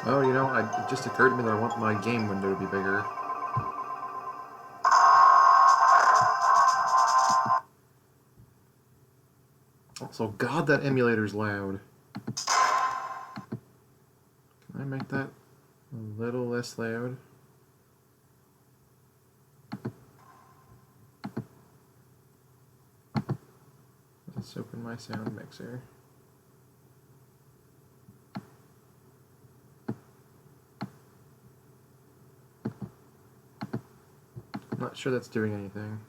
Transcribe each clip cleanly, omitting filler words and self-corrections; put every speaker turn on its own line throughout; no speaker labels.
Oh, you know, it just occurred to me that I want my game window to be bigger. Also, God, that emulator's loud. Can I make that a little less loud? Let's open my sound mixer. I'm not sure that's doing anything.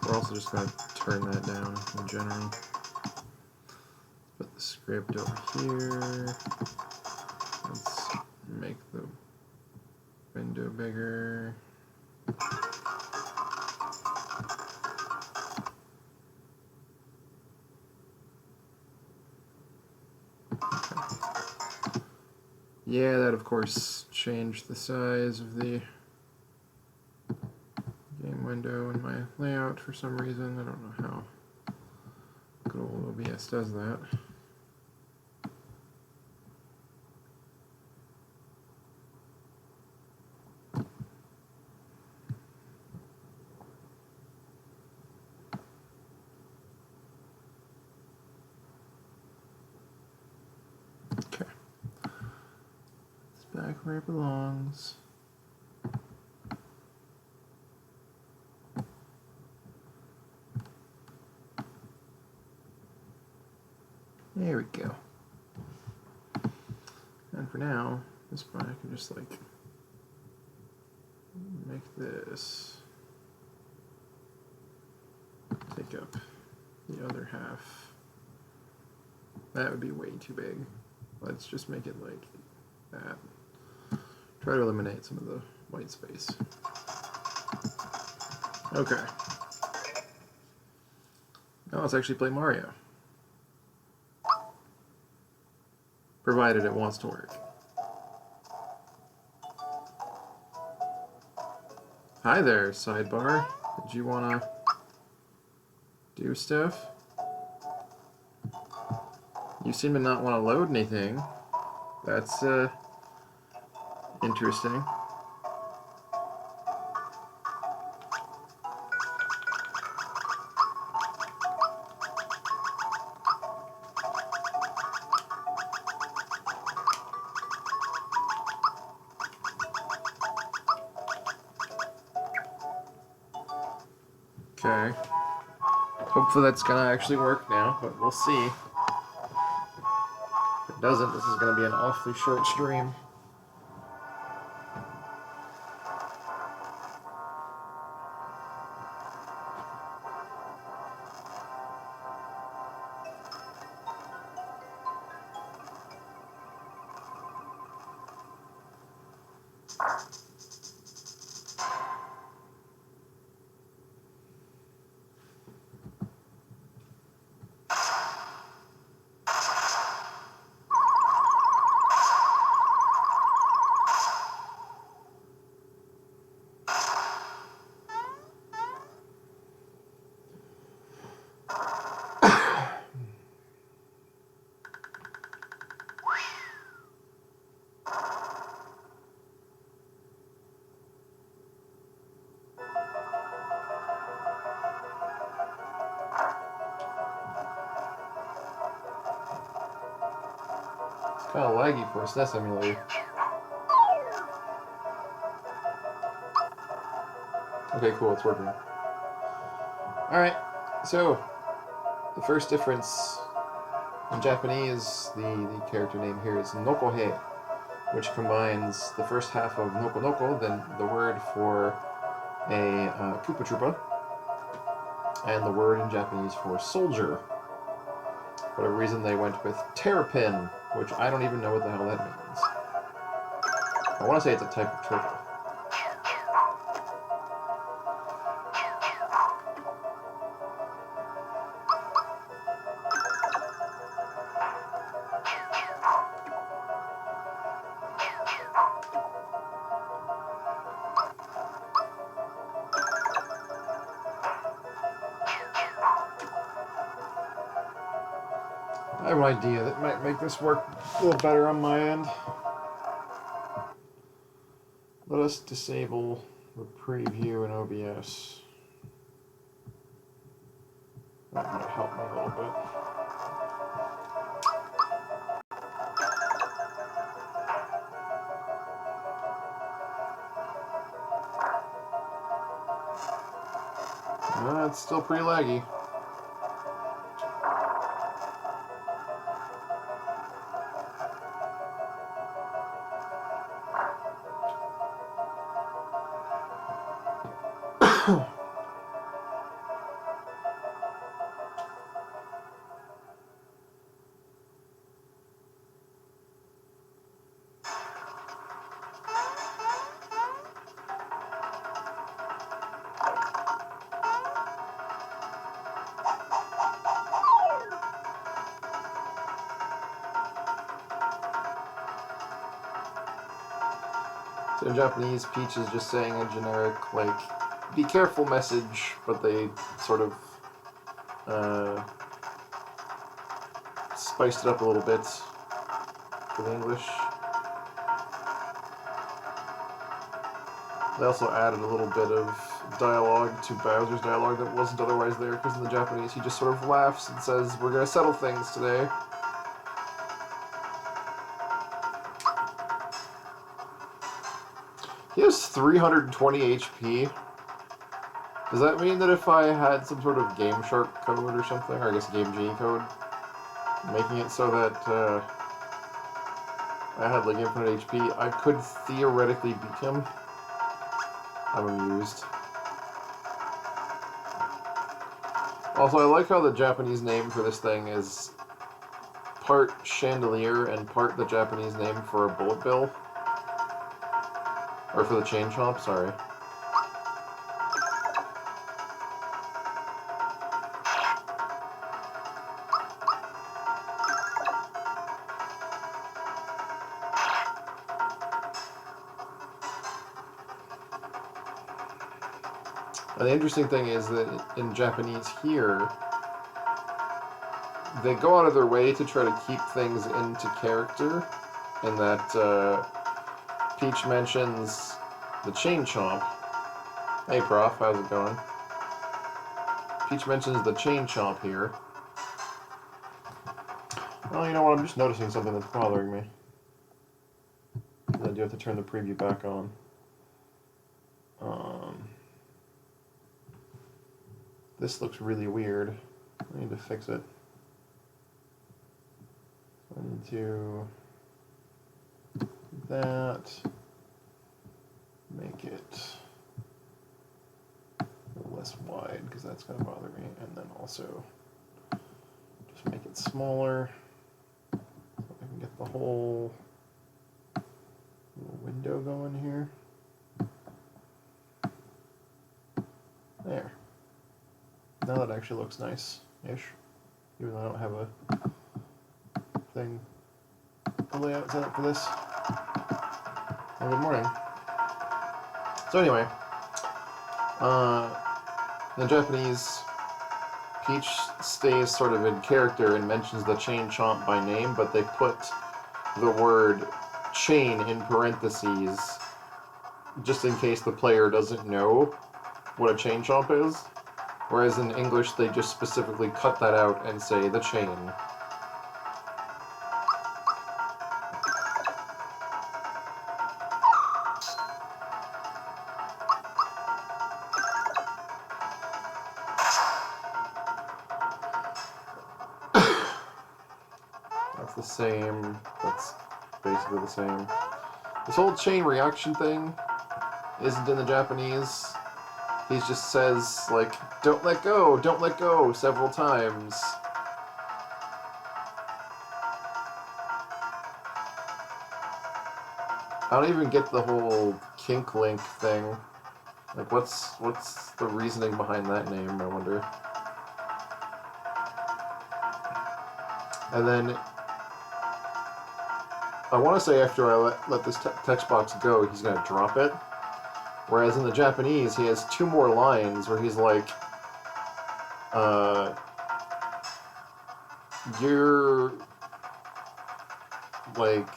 We're also just going to turn that down in general. Put the script over here. Let's make the window bigger. Yeah, that of course changed the size of the game window in my layout for some reason. I don't know how good old OBS does that. Okay. It's back where it belongs. There we go. And for now, this point I can just like make this take up the other half. That would be way too big. Let's just make it like that. Try to eliminate some of the white space. Okay. Now let's actually play Mario. Provided it wants to work. Hi there, sidebar. Did you want to do stuff? You seem to not want to load anything. That's interesting. Okay. Hopefully that's gonna actually work now, but we'll see. If it doesn't, this is gonna be an awfully short stream. Kind of laggy for a SNES emulator. Okay, cool, it's working. Alright, so the first difference in Japanese, the character name here is Nokohe, which combines the first half of Noko Noko, then the word for a Koopa Troopa, and the word in Japanese for soldier. For whatever reason, they went with terrapin, which I don't even know what the hell that means. I want to say it's a type of turtle. I have an idea that might make this work a little better on my end. Let us disable the preview in OBS. That might help me a little bit. It's still pretty laggy. So in Japanese, Peach is just saying a generic, like, be careful message, but they sort of spiced it up a little bit for the English. They also added a little bit of dialogue to Bowser's dialogue that wasn't otherwise there, because in the Japanese he just sort of laughs and says, "We're gonna settle things today." He has 320 HP. Does that mean that if I had some sort of Game Shark code or something, or I guess Game Genie code, making it so that I had like infinite HP, I could theoretically beat him? I'm amused. Also, I like how the Japanese name for this thing is part chandelier and part the Japanese name for a bullet bill. Or for the chain chomp, sorry. And the interesting thing is that in Japanese here, they go out of their way to try to keep things into character, in that Peach mentions the chain chomp. Hey Prof, how's it going? Peach mentions the chain chomp here. Well, you know what, I'm just noticing something that's bothering me. I do have to turn the preview back on. This looks really weird. I need to fix it. So I need to do that. Make it a little less wide, because that's going to bother me. And then also just make it smaller so I can get the whole little window going here. There. Now that actually looks nice-ish, even though I don't have a thing, a layout set up for this. Well, good morning. So anyway, in Japanese, Peach stays sort of in character and mentions the chain chomp by name, but they put the word chain in parentheses just in case the player doesn't know what a chain chomp is. Whereas in English, they just specifically cut that out and say the chain. That's the same. That's basically the same. This whole chain reaction thing isn't in the Japanese. He just says, like, don't let go, several times. I don't even get the whole kink link thing. Like, what's the reasoning behind that name, I wonder. And then, I want to say after I let this text box go, he's going to drop it. Whereas in the Japanese, he has 2 more lines where he's like, you're like,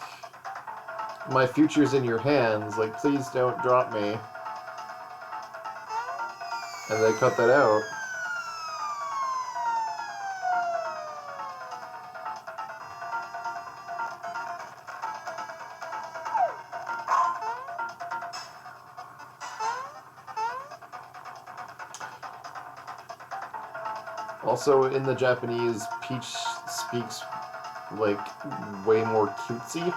my future's in your hands, like, please don't drop me. And they cut that out. Also, in the Japanese, Peach speaks, like, way more cutesy.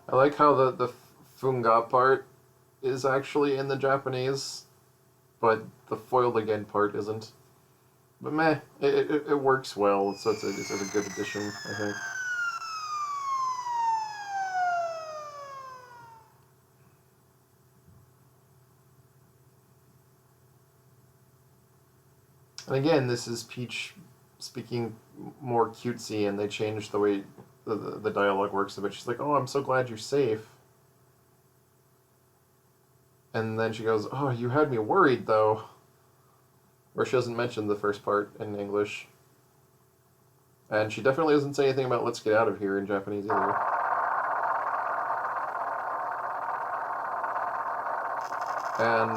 I like how the funga part is actually in the Japanese, but the foiled again part isn't. But meh, it works well, so it's a good addition, I think. And again, this is Peach speaking more cutesy, and they changed the way the dialogue works a bit. She's like, "Oh, I'm so glad you're safe." And then she goes, "Oh, you had me worried, though." Or she doesn't mention the first part in English. And she definitely doesn't say anything about "let's get out of here" in Japanese either. And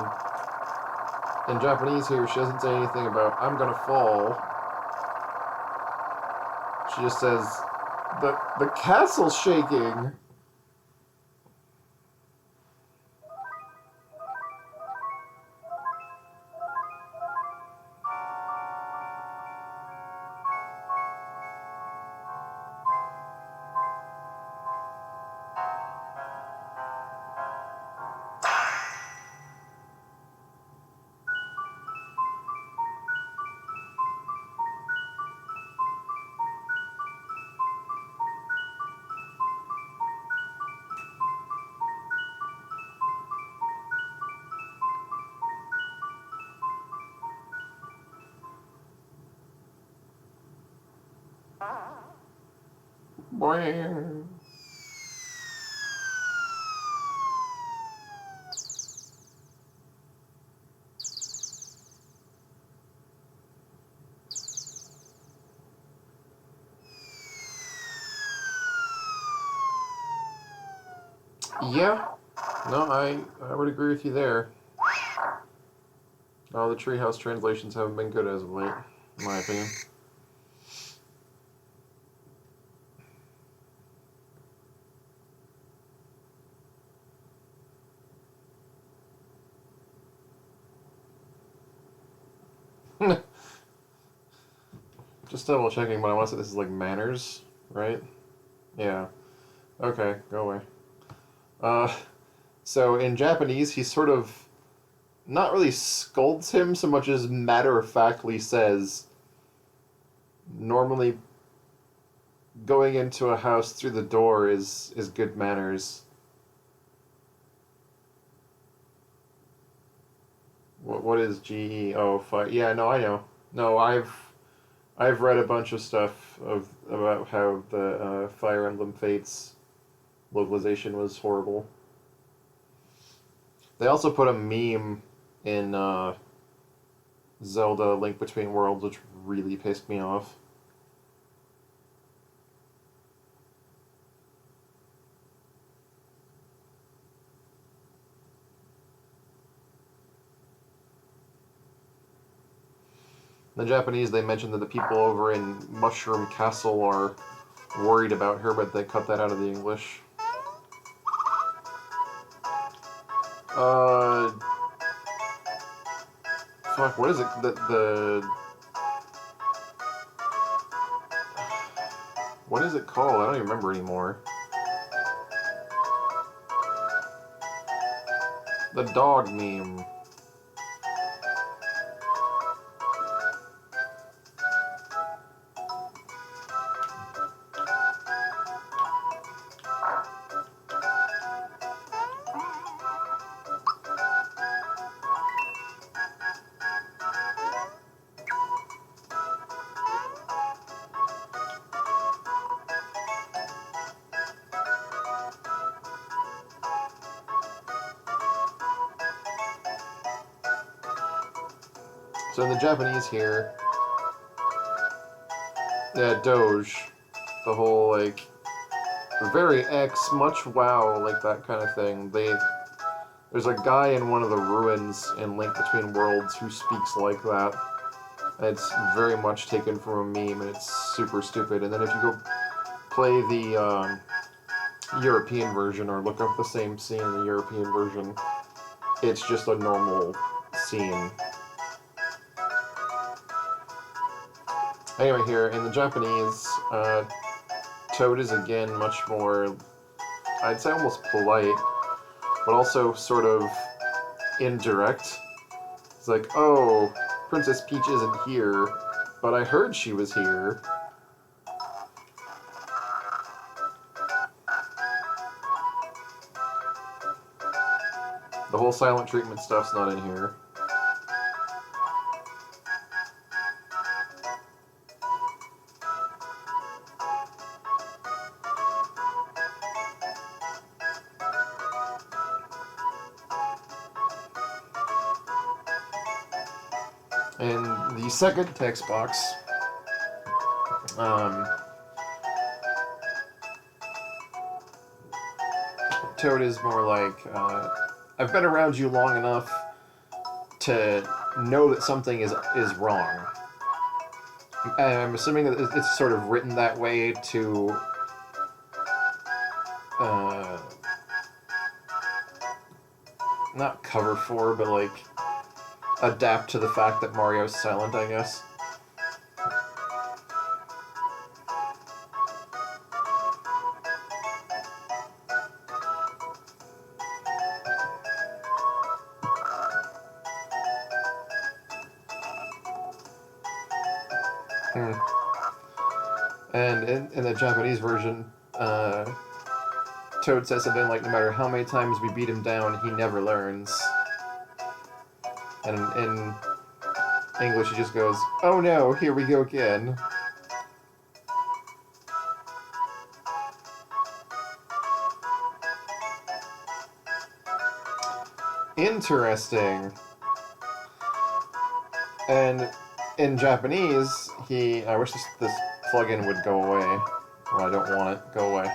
in Japanese here, she doesn't say anything about "I'm gonna fall." She just says, the castle's shaking." Boing. Yeah, no, I would agree with you there. All the Treehouse translations haven't been good as of late, in my opinion. Just double checking, but I want to say this is like manners, right? Yeah. Okay, go away. Uh, so in Japanese, he sort of not really scolds him so much as matter-of-factly says, normally going into a house through the door is good manners. What is GE? Oh, yeah, no, I know. No, I've read a bunch of stuff about how the Fire Emblem Fates localization was horrible. They also put a meme in Zelda Link Between Worlds, which really pissed me off. In the Japanese, they mentioned that the people over in Mushroom Castle are worried about her, but they cut that out of the English. Uh, fuck, what is it? What is it called? I don't even remember anymore. The dog meme. So in the Japanese here, yeah, Doge, the whole like very X, much wow, like that kind of thing. There's a guy in one of the ruins in Link Between Worlds who speaks like that. And it's very much taken from a meme, and it's super stupid. And then if you go play the European version or look up the same scene in the European version, it's just a normal scene. Anyway, here in the Japanese, Toad is again much more, I'd say almost polite, but also sort of indirect. It's like, oh, Princess Peach isn't here, but I heard she was here. The whole silent treatment stuff's not in here. In the second text box, Toad is more like, I've been around you long enough to know that something is wrong. I'm assuming that it's sort of written that way to not cover for, but like adapt to the fact that Mario's silent, I guess. And in the Japanese version, Toad says something like, no matter how many times we beat him down, he never learns. And in English, he just goes, oh no, here we go again. Interesting. And in Japanese, I wish this plugin would go away. Well, I don't want it. Go away.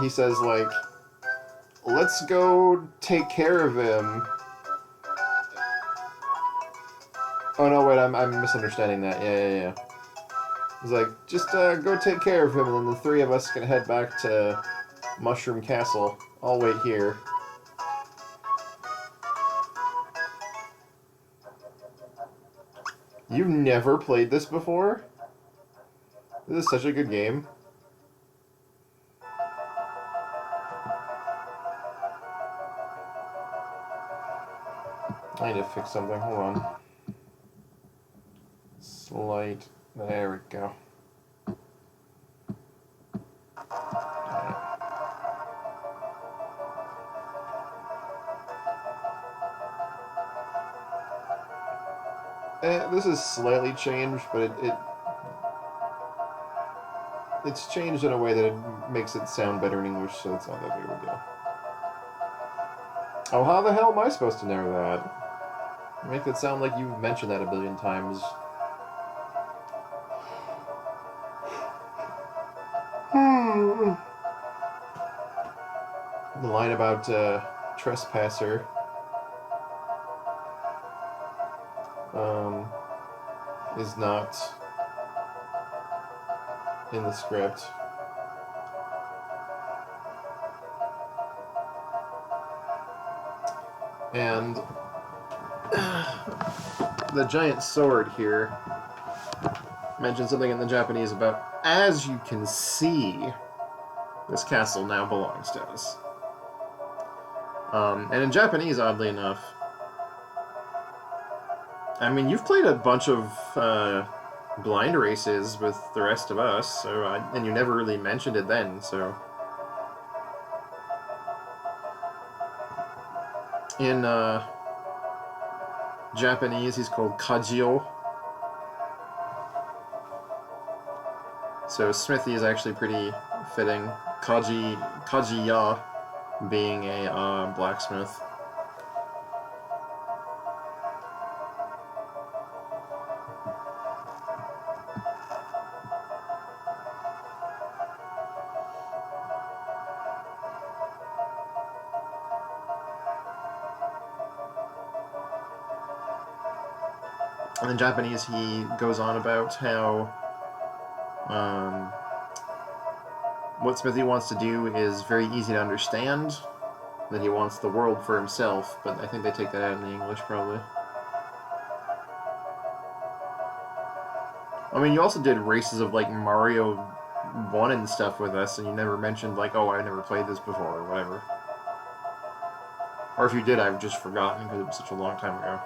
He says, like, let's go take care of him. Oh, no, wait, I'm misunderstanding that. Yeah. He's like, just go take care of him, and then the three of us can head back to Mushroom Castle. I'll wait here. You've never played this before? This is such a good game. I need to fix something. Hold on. Slight. There we go. This is slightly changed, but it's changed in a way that it makes it sound better in English, so it's not that big of a deal. Oh, how the hell am I supposed to know that? You make it sound like you've mentioned that a billion times. The line about trespasser is not in the script. And the giant sword here mentions something in the Japanese about, as you can see, this castle now belongs to us. And in Japanese, oddly enough, I mean, you've played a bunch of blind races with the rest of us, so and you never really mentioned it then, so... In Japanese, he's called Kajio. So Smithy is actually pretty fitting. Kajiya being a blacksmith. And in Japanese, he goes on about how what Smithy wants to do is very easy to understand, that he wants the world for himself, but I think they take that out in the English, probably. I mean, you also did races of, like, Mario 1 and stuff with us, and you never mentioned, like, oh, I never played this before, or whatever. Or if you did, I've just forgotten, because it was such a long time ago.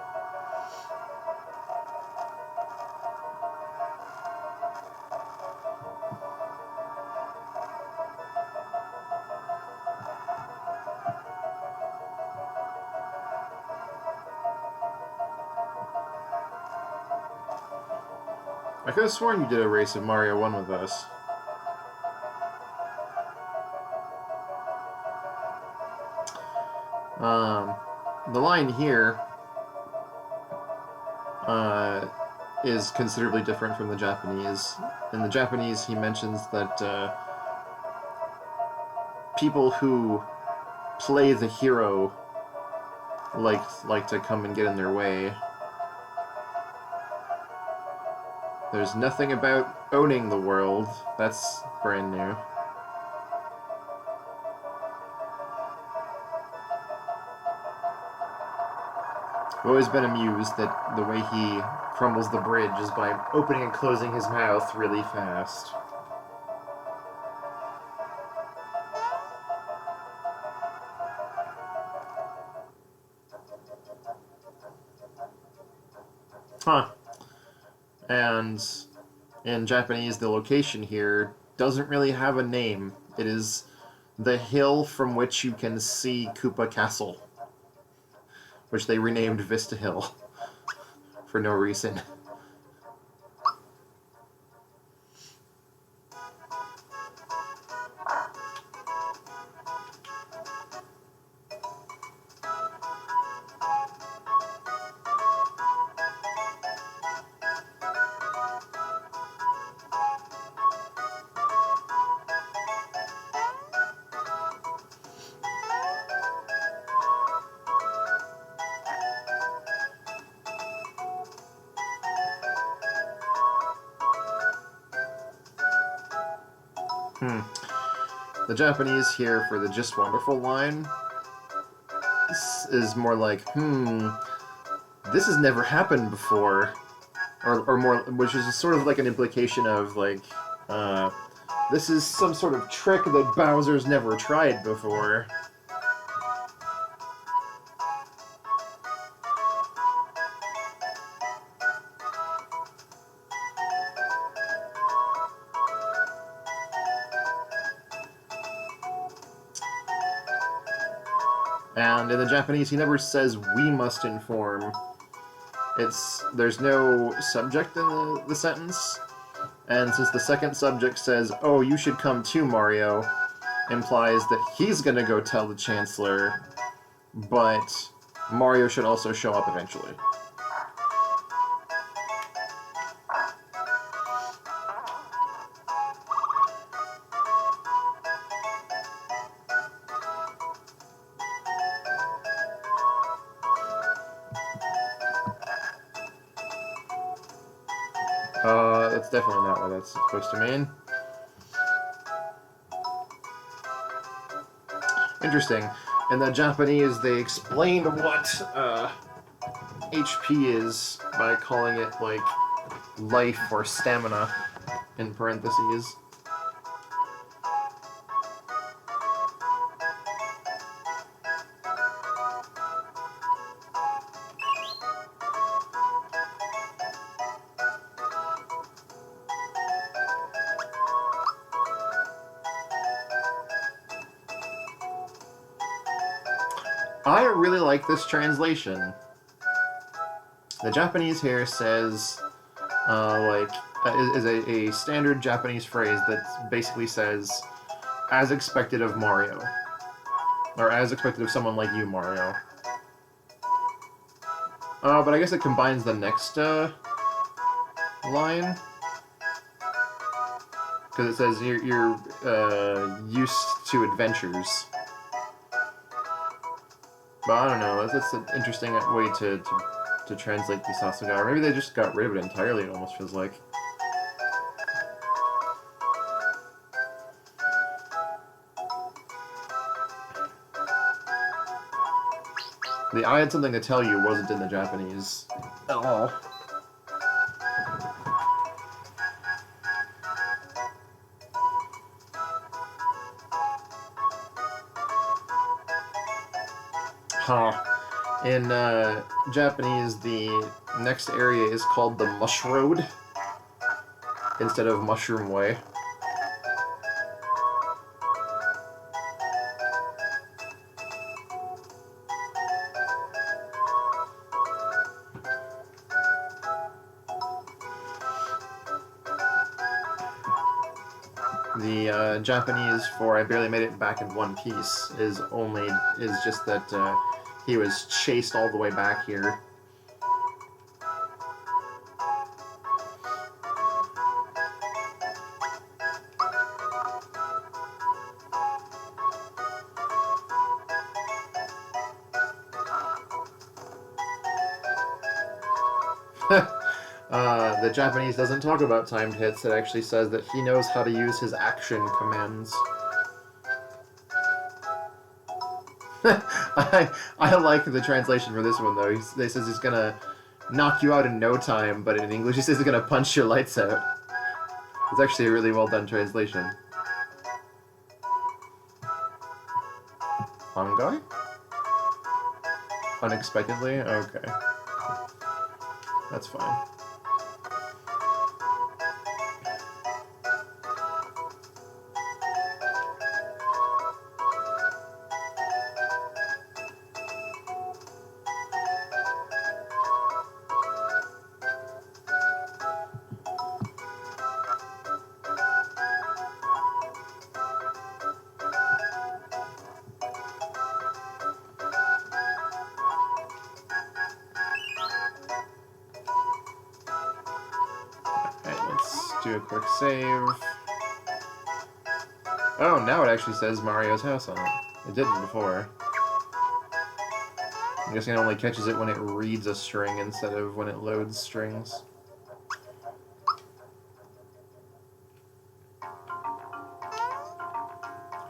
I could have sworn you did a race of Mario 1 with us. The line here is considerably different from the Japanese. In the Japanese, he mentions that people who play the hero like to come and get in their way. There's nothing about owning the world. That's brand new. I've always been amused that the way he crumbles the bridge is by opening and closing his mouth really fast. Huh. And in Japanese, the location here doesn't really have a name. It is the hill from which you can see Koopa Castle, which they renamed Vista Hill for no reason. The Japanese here for the "just wonderful" line is more like, this has never happened before. Or more, which is sort of like an implication of, like, this is some sort of trick that Bowser's never tried before. And in the Japanese, he never says "we must inform." There's no subject in the sentence, and since the second subject says, "Oh, you should come too, Mario," implies that he's gonna go tell the Chancellor, but Mario should also show up eventually. That's definitely not what that's supposed to mean. Interesting. In the Japanese, they explain what HP is by calling it, like, life or stamina in parentheses. I really like this translation. The Japanese here says, is a standard Japanese phrase that basically says, as expected of Mario. Or as expected of someone like you, Mario. But I guess it combines the next line. Because it says you're used to adventures. But I don't know, that's an interesting way to to translate the Sasuga, or maybe they just got rid of it entirely, it almost feels like. The I had something to tell you wasn't in the Japanese at all. Huh. In Japanese, the next area is called the Mush Road instead of Mushroom Way. The Japanese for I barely made it back in one piece is just that he was chased all the way back here. The Japanese doesn't talk about timed hits. It actually says that he knows how to use his action commands. I like the translation for this one, though. They says he's gonna knock you out in no time, but in English he says he's gonna punch your lights out. It's actually a really well done translation. Hongai? Unexpectedly? Okay. That's fine. Do a quick save. Oh, now it actually says Mario's house on it. It didn't before. I'm guessing it only catches it when it reads a string instead of when it loads strings. I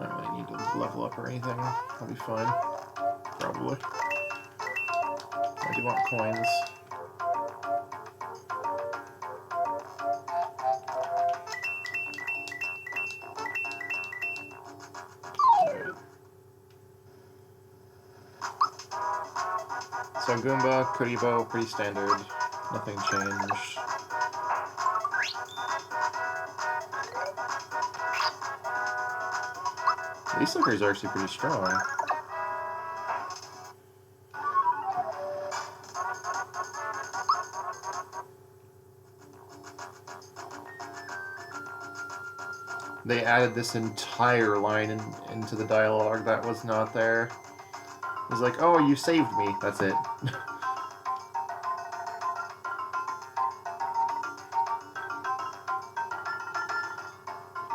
don't really need to level up or anything. I'll be fine. Probably. I do want coins. So Goomba, Kuribo, pretty standard. Nothing changed. These suckers are actually pretty strong. They added this entire line into the dialogue that was not there. It was like, oh, you saved me. That's it.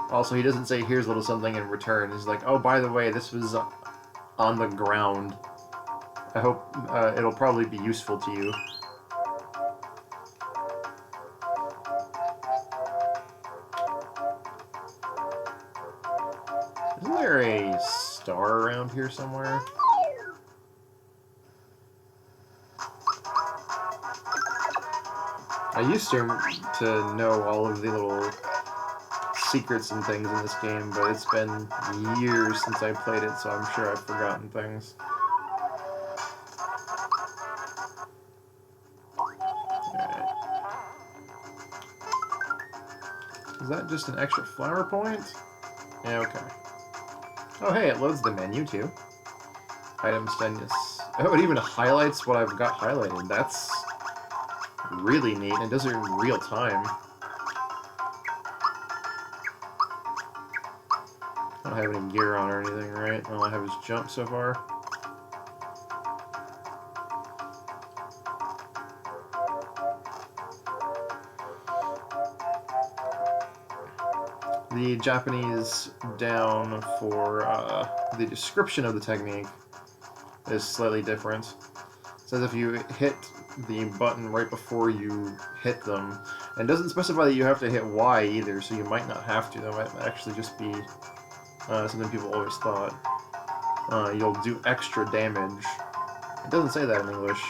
Also, he doesn't say, here's a little something in return. He's like, oh, by the way, this was on the ground. I hope it'll probably be useful to you. Isn't there a star around here somewhere? I used to know all of the little secrets and things in this game, but it's been years since I played it, so I'm sure I've forgotten things. Alright. Is that just an extra flower point? Yeah, okay. Oh hey, it loads the menu too. Item status. Oh, it even highlights what I've got highlighted. That's really neat, and it does it in real time. I don't have any gear on or anything, right? All I have is jump so far. The Japanese down for the description of the technique is slightly different. says if you hit the button right before you hit them, and it doesn't specify that you have to hit Y either, so you might not have to. That might actually just be something people always thought. You'll do extra damage. It doesn't say that in English.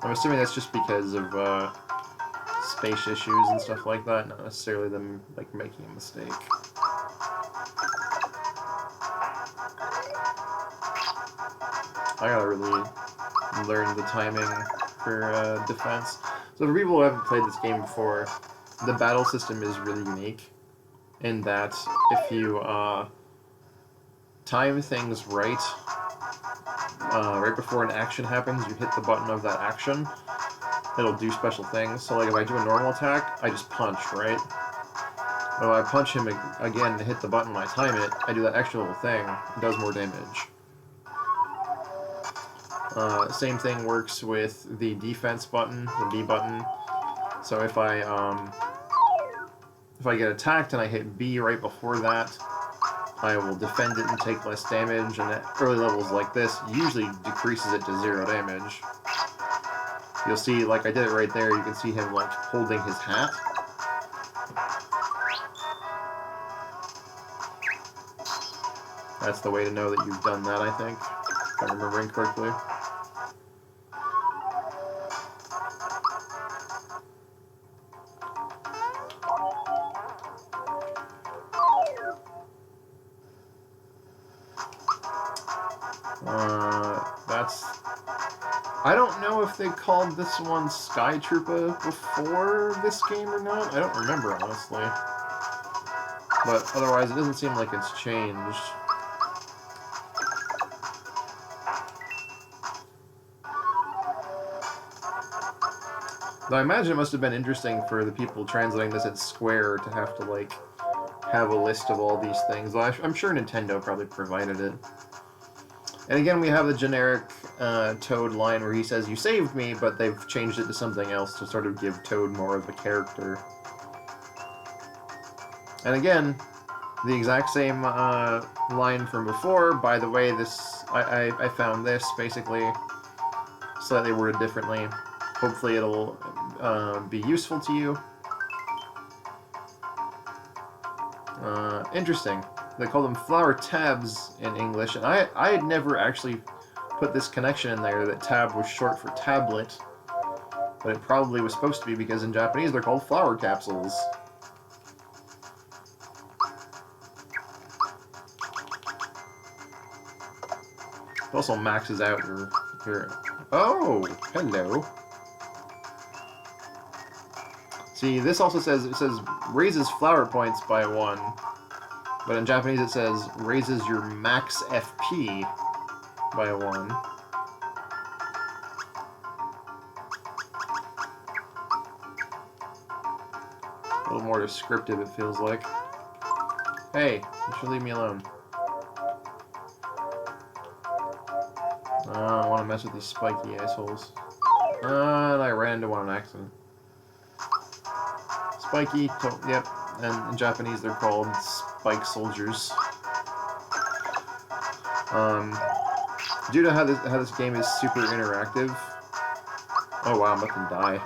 I'm assuming that's just because of space issues and stuff like that, not necessarily them like making a mistake. I gotta really learn the timing for defense. So for people who haven't played this game before, the battle system is really unique in that if you time things right, right before an action happens, you hit the button of that action, it'll do special things. So like if I do a normal attack, I just punch, right? But if I punch him again and hit the button when I time it, I do that extra little thing. It does more damage. Same thing works with the defense button, the B button. So if I get attacked and I hit B right before that, I will defend it and take less damage, and at early levels like this usually decreases it to 0 damage. You'll see, like I did it right there, you can see him like holding his hat. That's the way to know that you've done that, I think, if I'm remembering correctly. I don't know if they called this one Sky Troopa before this game or not. I don't remember, honestly. But otherwise, it doesn't seem like it's changed. Though I imagine it must have been interesting for the people translating this at Square to have to, like, have a list of all these things. Though I'm sure Nintendo probably provided it. And again, we have the generic Toad line where he says, "You saved me," but they've changed it to something else to sort of give Toad more of a character. And again, the exact same line from before. By the way, this I found this basically slightly worded differently. Hopefully it'll be useful to you. Interesting. They call them flower tabs in English, and I had never actually put this connection in there that tab was short for tablet, but it probably was supposed to be because in Japanese they're called flower capsules. It also maxes out your... Oh! Hello! See, this also says, it says raises flower points by 1. But in Japanese it says, raises your max FP by 1. A little more descriptive, it feels like. Hey, you should leave me alone. I don't want to mess with these spiky assholes. And I ran into one on accident. Spiky, yep, and in Japanese they're called spike soldiers. Due to how this game is super interactive. Oh wow, I'm about to die.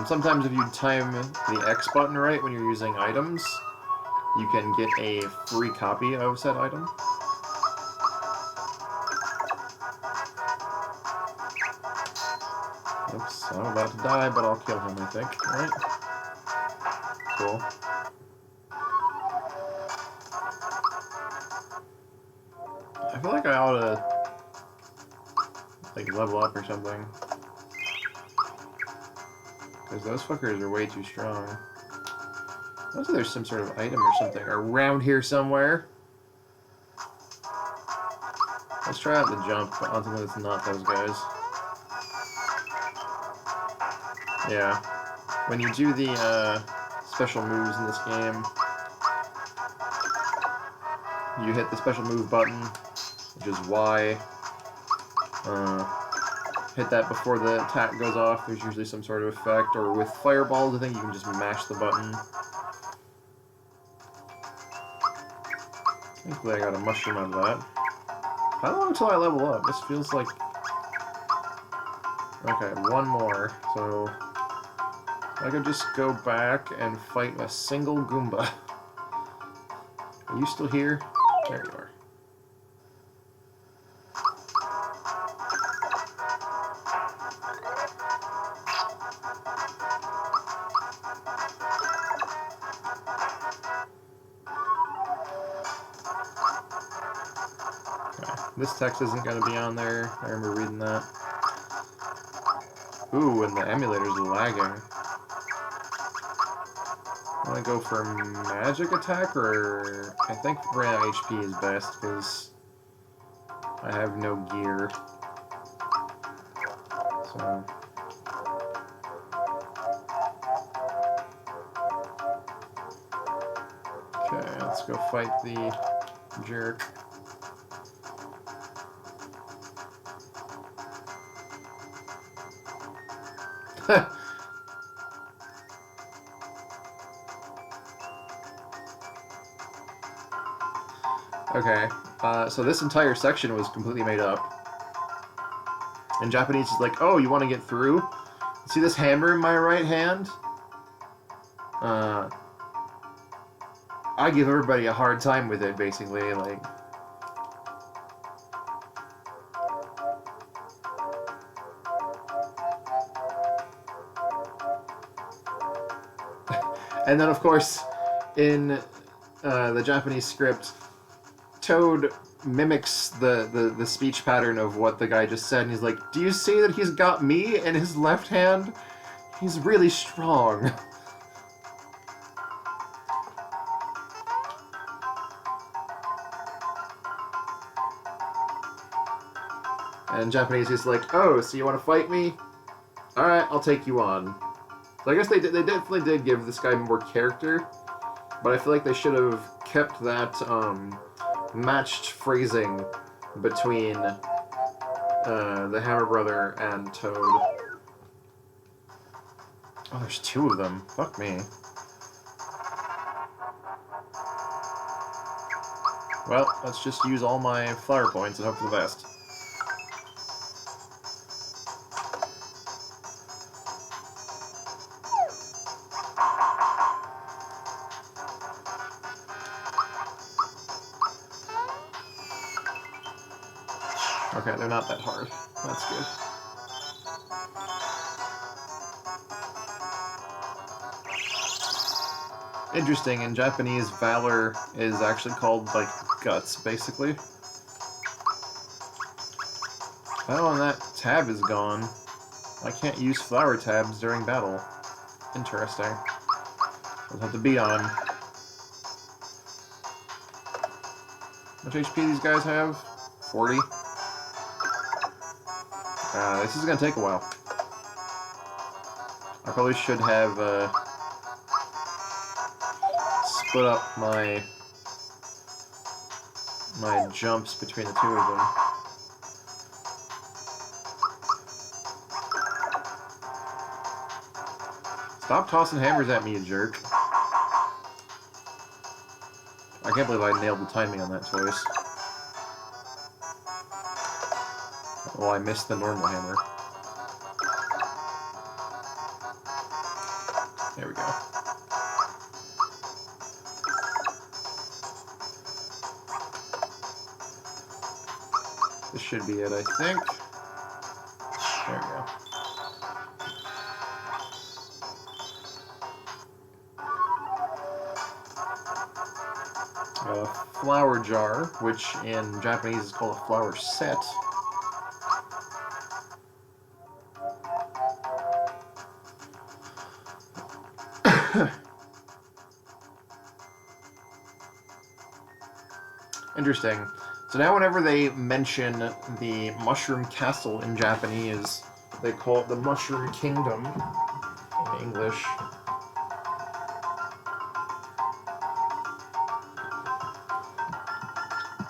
Sometimes if you time the X button right when you're using items, you can get a free copy of said item. Oops, I'm about to die, but I'll kill him, I think. Alright. Cool. I feel like I ought to, like, level up or something. Because those fuckers are way too strong. I think there's some sort of item or something around here somewhere. Let's try out the jump on something that's not those guys. Yeah. When you do the special moves in this game, you hit the special move button, which is Y. Hit that before the attack goes off. There's usually some sort of effect. Or with fireballs, I think you can just mash the button. Thankfully I got a mushroom out of that. How long until I level up? This feels like... Okay, one more. So... I could just go back and fight a single Goomba. Are you still here? There you are. Okay. This text isn't going to be on there. I remember reading that. Ooh, and the emulator's lagging. I want to go for magic attack, or I think right now HP is best because I have no gear. So okay, let's go fight the jerk. Okay, so this entire section was completely made up. In Japanese, it's like, oh, you want to get through? See this hammer in my right hand? I give everybody a hard time with it, basically, like... And then, of course, in the Japanese script, Toad mimics the speech pattern of what the guy just said, and he's like, do you see that he's got me in his left hand? He's really strong. And in Japanese, he's like, oh, so you want to fight me? Alright, I'll take you on. So I guess they definitely did give this guy more character, but I feel like they should have kept that matched phrasing between the Hammer Brother and Toad. Oh, there's two of them. Fuck me. Well, let's just use all my flower points and hope for the best. Okay, they're not that hard. That's good. Interesting, in Japanese, Valor is actually called, like, Guts, basically. Oh, and that tab is gone. I can't use flower tabs during battle. Interesting. I'll have to be on. How much HP these guys have? 40? This is gonna take a while. I probably should have split up my jumps between the two of them. Stop tossing hammers at me, you jerk. I can't believe I nailed the timing on that twice. Oh, I missed the normal hammer. There we go. This should be it, I think. There we go. A flower jar, which in Japanese is called a flower set. Interesting. So now whenever they mention the Mushroom Castle in Japanese, they call it the Mushroom Kingdom in English.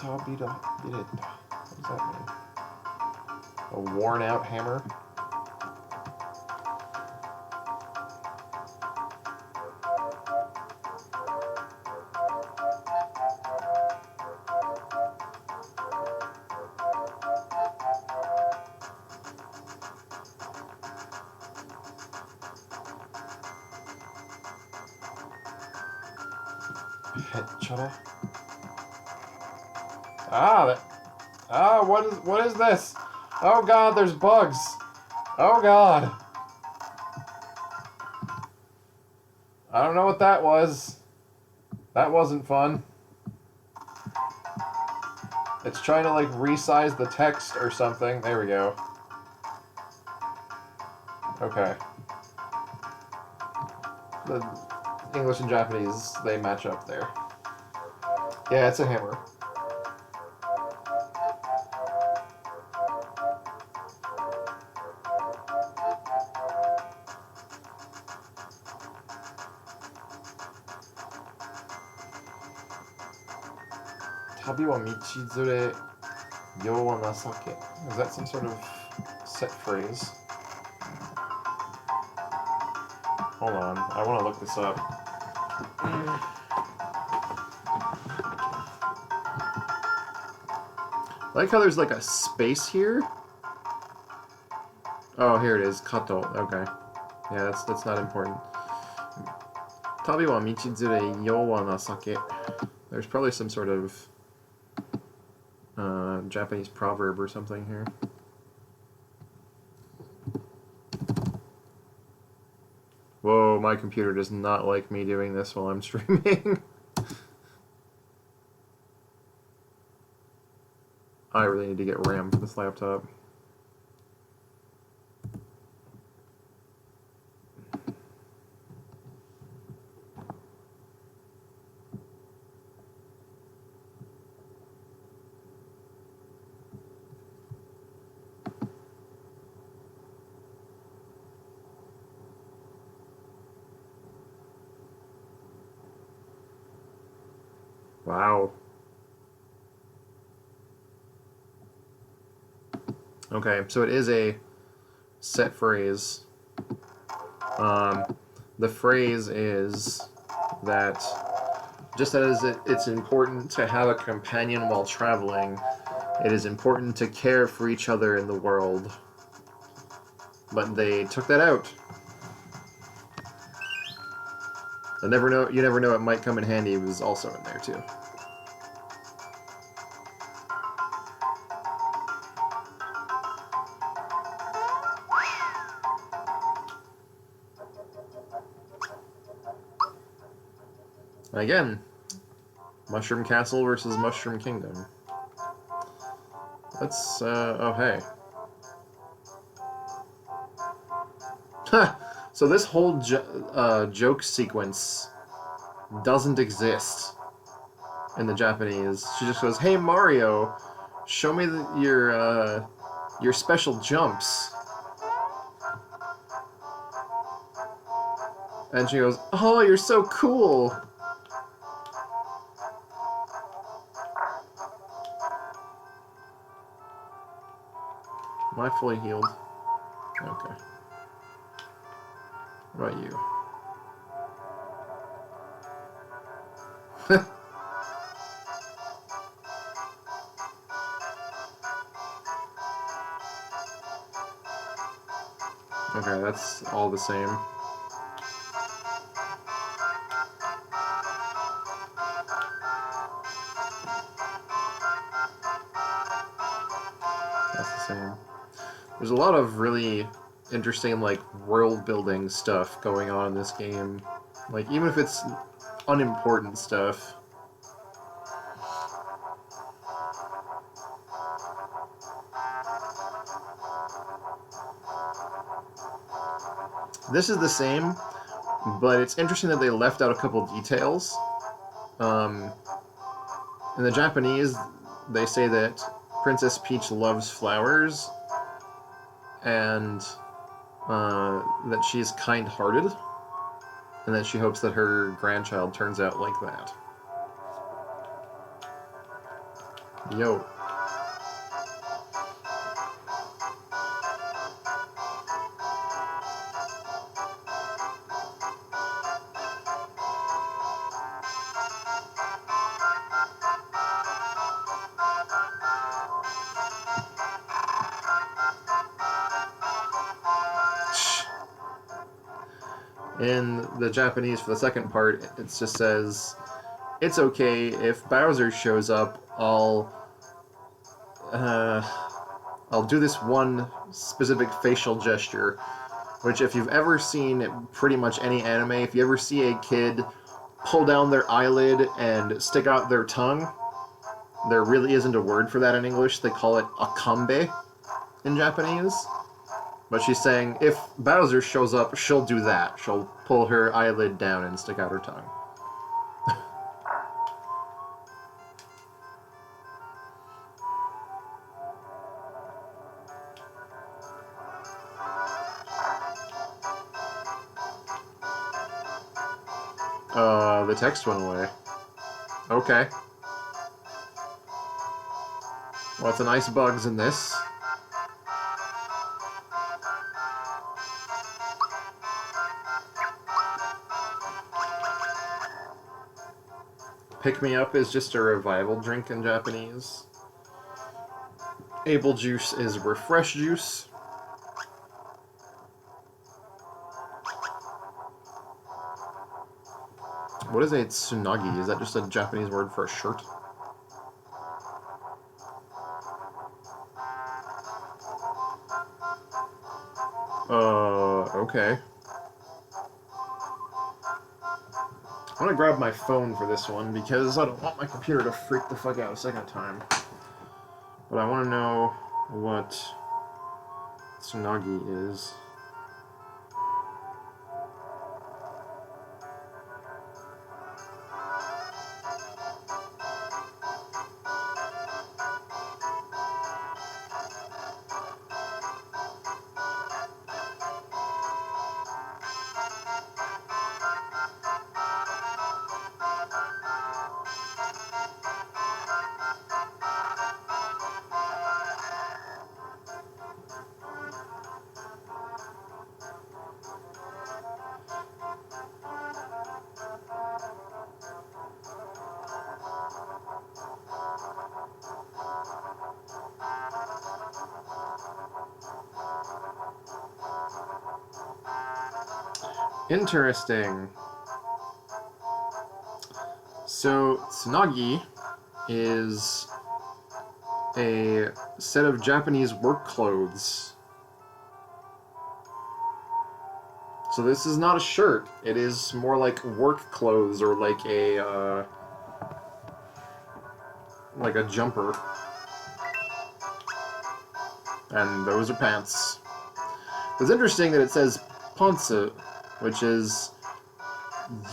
What does that mean? A worn out hammer? Chara. Ah, what is this? Oh god, there's bugs. Oh god. I don't know what that was. That wasn't fun. It's trying to like resize the text or something. There we go. Okay. The English and Japanese, they match up there. Yeah, it's a hammer. Tabi wa michizure yo wa nasake. Is that some sort of set phrase? Hold on, I want to look this up. I like how there's like a space here. Oh, here it is. Kato. Okay. Yeah, that's not important. Tabi wa michizure yo wa nasake. There's probably some sort of Japanese proverb or something here. Whoa, my computer does not like me doing this while I'm streaming. I really need to get RAM for this laptop. Wow. Okay, so it is a set phrase. The phrase is that just as it's important to have a companion while traveling, it is important to care for each other in the world. But they took that out. You never know, it might come in handy. It was also in there too. Again, Mushroom Castle versus Mushroom Kingdom. Let's, oh hey. So this whole joke sequence doesn't exist in the Japanese. She just goes, "Hey Mario, show me your special jumps." And she goes, "Oh, you're so cool." Am I fully healed? Okay. What about you? Okay, that's all the same. That's the same. There's a lot of really interesting, like, world-building stuff going on in this game. Like, even if it's unimportant stuff. This is the same, but it's interesting that they left out a couple details. In the Japanese, they say that Princess Peach loves flowers, and that she's kind-hearted, and that she hopes that her grandchild turns out like that. Yo. In the Japanese, for the second part, it just says, it's okay if Bowser shows up. I'll do this one specific facial gesture, which if you've ever seen pretty much any anime, if you ever see a kid pull down their eyelid and stick out their tongue, there really isn't a word for that in English. They call it akambe in Japanese. But she's saying if Bowser shows up, she'll do that. She'll pull her eyelid down and stick out her tongue. The text went away. Okay. Lots of nice bugs in this. Pick Me Up is just a revival drink in Japanese. Able Juice is refresh juice. What is a tsunagi? Is that just a Japanese word for a shirt? Okay. I'm gonna grab my phone for this one because I don't want my computer to freak the fuck out a second time. But I want to know what tsunagi is. Interesting. So, tsunagi is a set of Japanese work clothes. So this is not a shirt. It is more like work clothes or like a jumper. And those are pants. It's interesting that it says pantsu, which is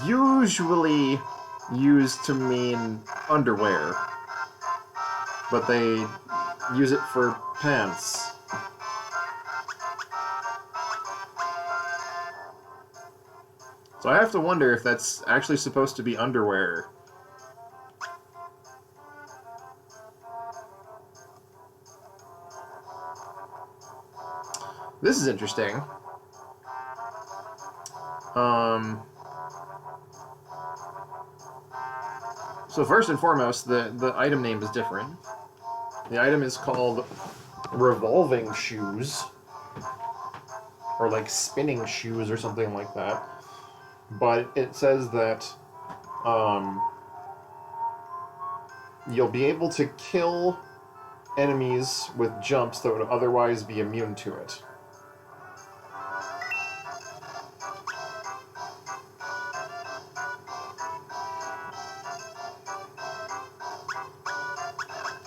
usually used to mean underwear, but they use it for pants. So I have to wonder if that's actually supposed to be underwear. This is interesting. So first and foremost, the item name is different. The item is called revolving shoes, or like spinning shoes or something like that. But it says that you'll be able to kill enemies with jumps that would otherwise be immune to it.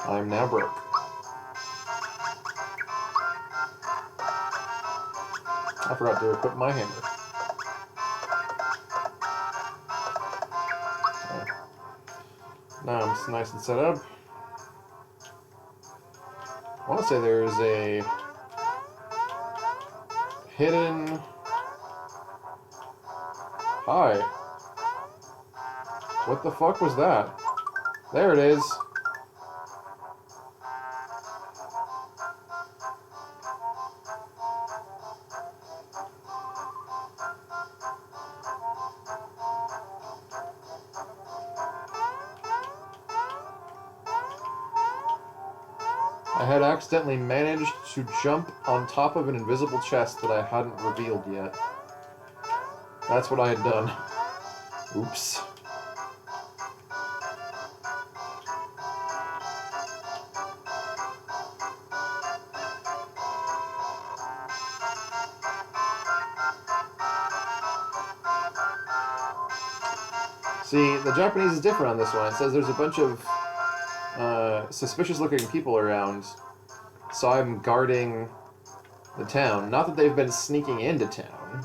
I'm now broke. I forgot to equip my hammer. Okay. Now I'm nice and set up. I want to say there's a hidden... Hi. What the fuck was that? There it is. I had accidentally managed to jump on top of an invisible chest that I hadn't revealed yet. That's what I had done. Oops. See, the Japanese is different on this one. It says there's a bunch of suspicious-looking people around, so I'm guarding the town. Not that they've been sneaking into town.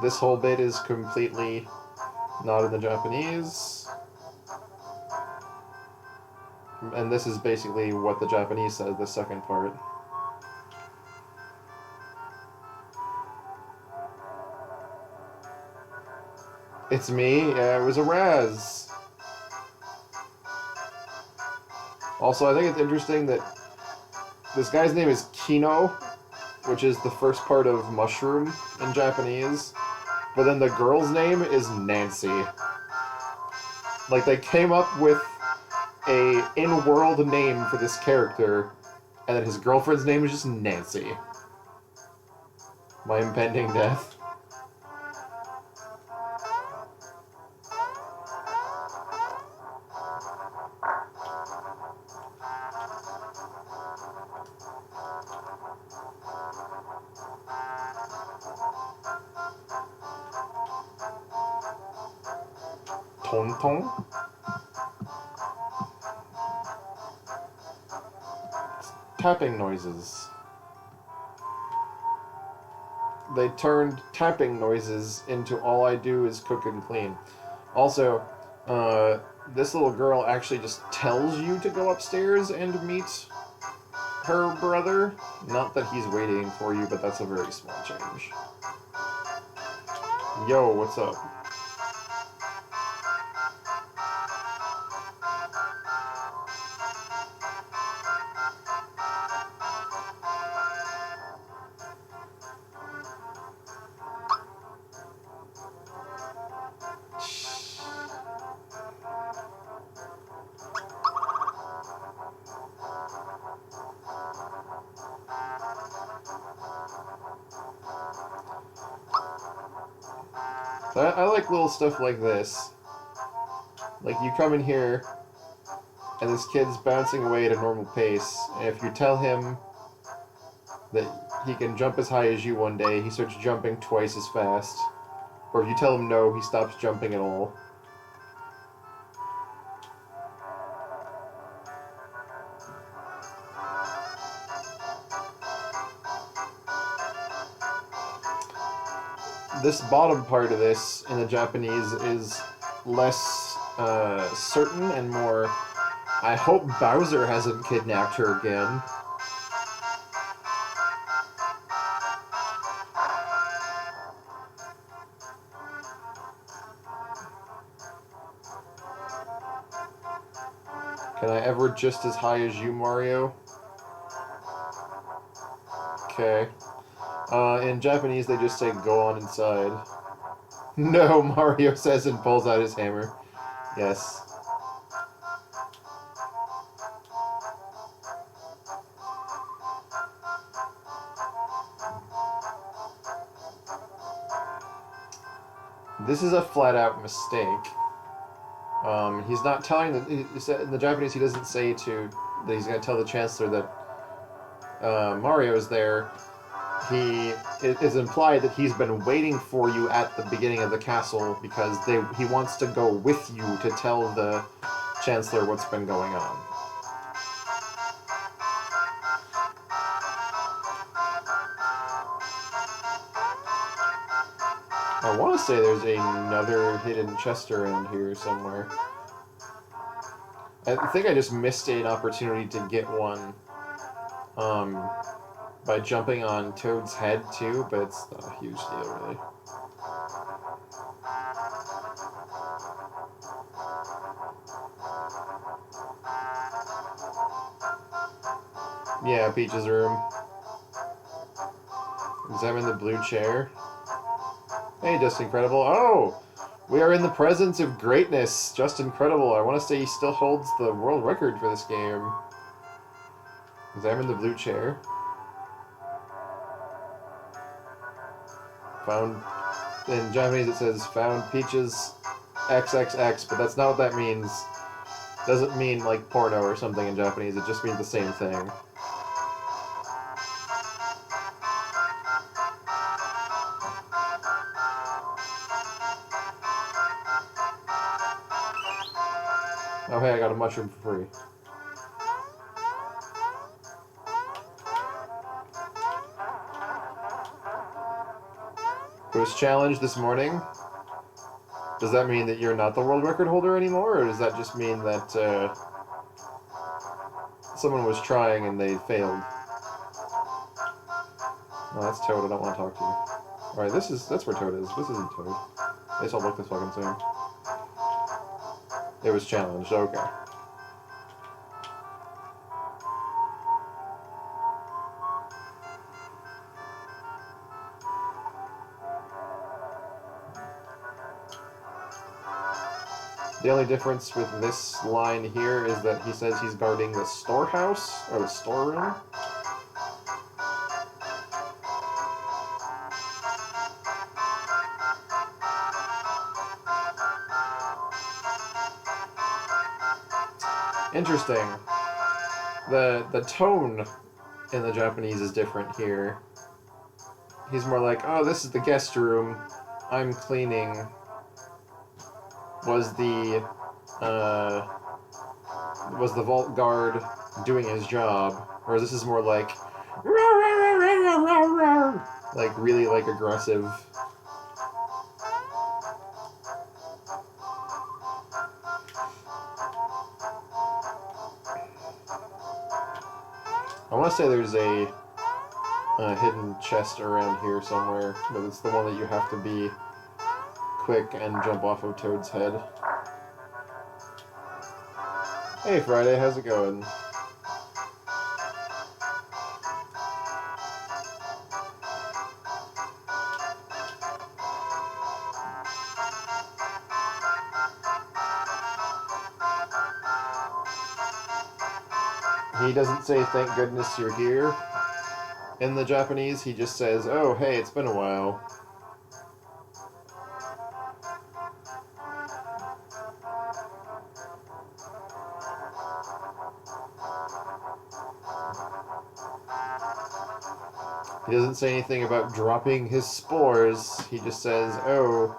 This whole bit is completely not in the Japanese. And this is basically what the Japanese says, the second part. It's me. Yeah, it was a Raz. Also, I think it's interesting that this guy's name is Kino, which is the first part of mushroom in Japanese. But then the girl's name is Nancy. Like, they came up with a in-world name for this character, and then his girlfriend's name is just Nancy. My impending death. Tonton? Tapping noises. They turned tapping noises into all I do is cook and clean. Also, this little girl actually just tells you to go upstairs and meet her brother. Not that he's waiting for you, but that's a very small change. Yo, what's up? So I like little stuff like this. Like, you come in here, and this kid's bouncing away at a normal pace, and if you tell him that he can jump as high as you one day, he starts jumping twice as fast. Or if you tell him no, he stops jumping at all. This bottom part of this in the Japanese is less certain and more, I hope Bowser hasn't kidnapped her again. Can I ever just as high as you, Mario? Okay. In Japanese, they just say, go on inside. No, Mario says and pulls out his hammer. Yes. This is a flat-out mistake. He's not telling in the Japanese, he doesn't say that he's going to tell the Chancellor that Mario's there. It is implied that he's been waiting for you at the beginning of the castle because he wants to go with you to tell the Chancellor what's been going on. I want to say there's another hidden chest around here somewhere. I think I just missed an opportunity to get one by jumping on Toad's head too, but it's not a huge deal really. Yeah, Peach's room. Examine the blue chair. Hey, Just Incredible. Oh! We are in the presence of greatness. Just Incredible. I want to say he still holds the world record for this game. Examine the blue chair. Found In Japanese it says found peaches XXX, but that's not what that means. Doesn't mean like porno or something in Japanese, it just means the same thing. Oh hey, I got a mushroom for free. It was challenged this morning. Does that mean that you're not the world record holder anymore, or does that just mean that someone was trying and they failed? Oh, that's Toad. I don't want to talk to you. Alright, that's where Toad is. This isn't Toad. They just all look the fucking same. It was challenged. Okay. The only difference with this line here is that he says he's guarding the storehouse, or the storeroom. Interesting. The tone in the Japanese is different here. He's more like, oh, this is the guest room. I'm cleaning. Was the vault guard doing his job? Or this is more like really like aggressive. I want to say there's a hidden chest around here somewhere, but it's the one that you have to be quick and jump off of Toad's head. Hey Friday, how's it going? He doesn't say thank goodness you're here in the Japanese, he just says, oh hey, it's been a while. He doesn't say anything about dropping his spores, he just says, oh,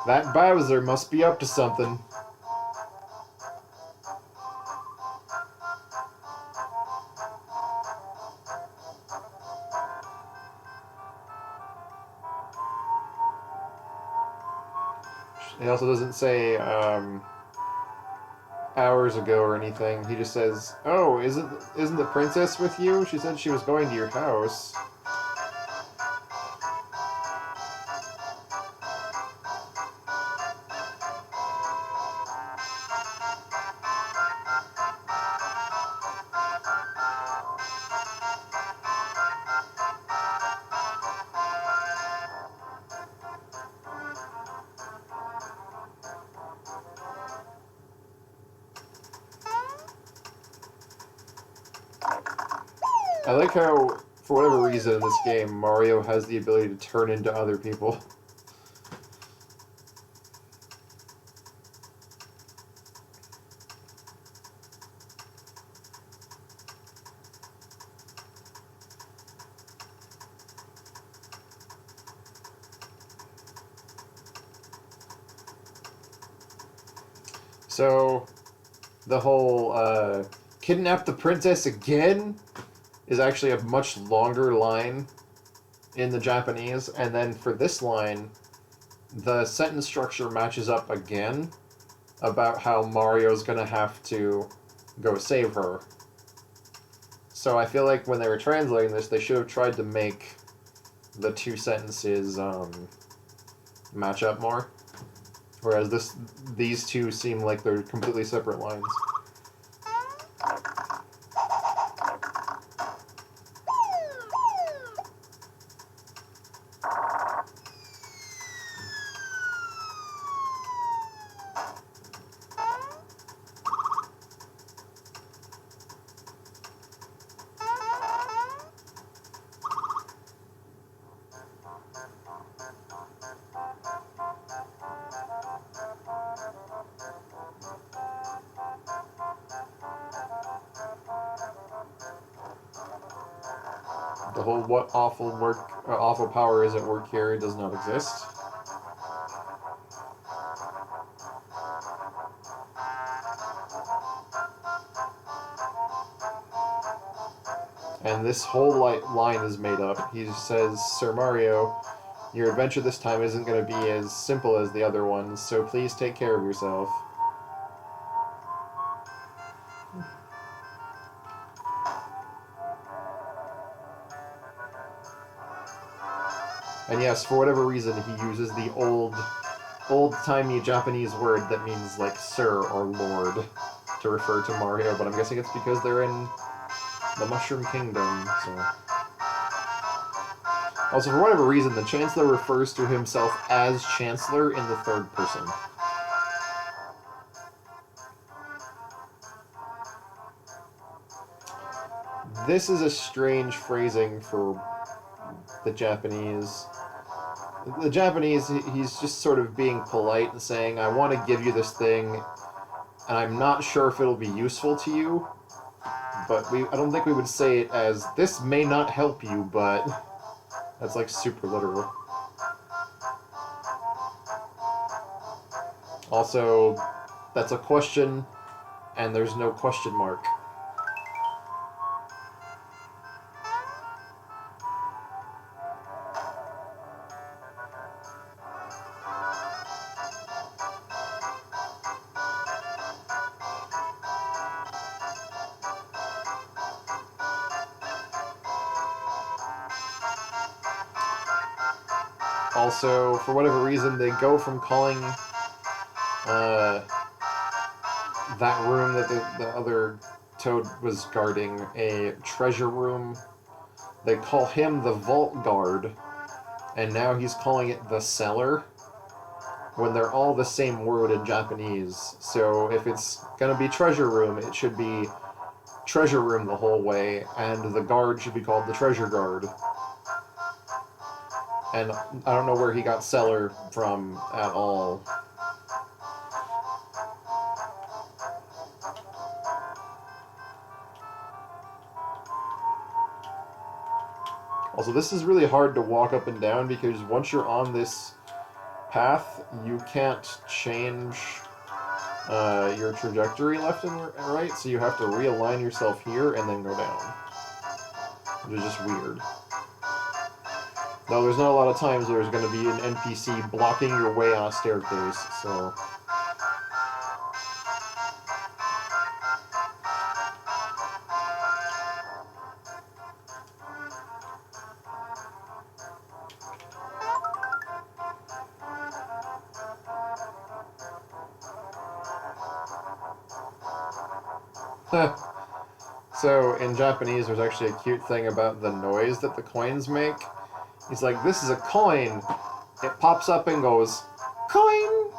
that Bowser must be up to something. He also doesn't say hours ago or anything. He just says, "Oh, isn't the princess with you? She said she was going to your house." I like how, for whatever reason in this game, Mario has the ability to turn into other people. So, the whole, kidnap the princess again is actually a much longer line in the Japanese, and then for this line, the sentence structure matches up again about how Mario's gonna have to go save her. So I feel like when they were translating this, they should have tried to make the two sentences match up more. Whereas these two seem like they're completely separate lines. The whole what awful power is at work here does not exist. And this whole line is made up. He says, Sir Mario, your adventure this time isn't going to be as simple as the other ones, so please take care of yourself. And yes, for whatever reason, he uses the old-timey Japanese word that means, like, sir or lord to refer to Mario, but I'm guessing it's because they're in the Mushroom Kingdom, so... Also, for whatever reason, the Chancellor refers to himself as Chancellor in the third person. This is a strange phrasing for the Japanese. The Japanese, he's just sort of being polite and saying, I want to give you this thing, and I'm not sure if it'll be useful to you, but I don't think we would say it as, this may not help you, but... That's like super literal. Also, that's a question, and there's no question mark. Also, for whatever reason, they go from calling that room that the other Toad was guarding a treasure room. They call him the Vault Guard, and now he's calling it the Cellar, when they're all the same word in Japanese. So if it's gonna be treasure room, it should be treasure room the whole way, and the guard should be called the Treasure Guard. And I don't know where he got Cellar from at all. Also, this is really hard to walk up and down because once you're on this path, you can't change your trajectory left and right, so you have to realign yourself here and then go down. Which is just weird. Though there's not a lot of times there's going to be an NPC blocking your way on a staircase, so... So, in Japanese, there's actually a cute thing about the noise that the coins make. He's like, this is a coin! It pops up and goes, coin!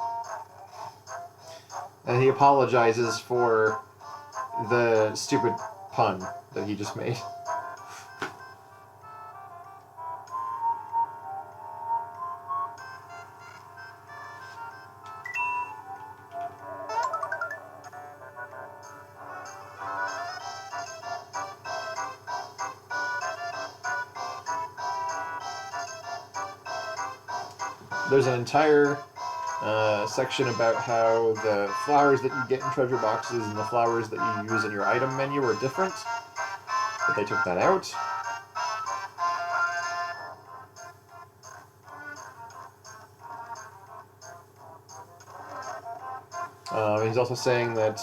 And he apologizes for the stupid pun that he just made. There's an entire section about how the flowers that you get in treasure boxes and the flowers that you use in your item menu are different, but they took that out. He's also saying that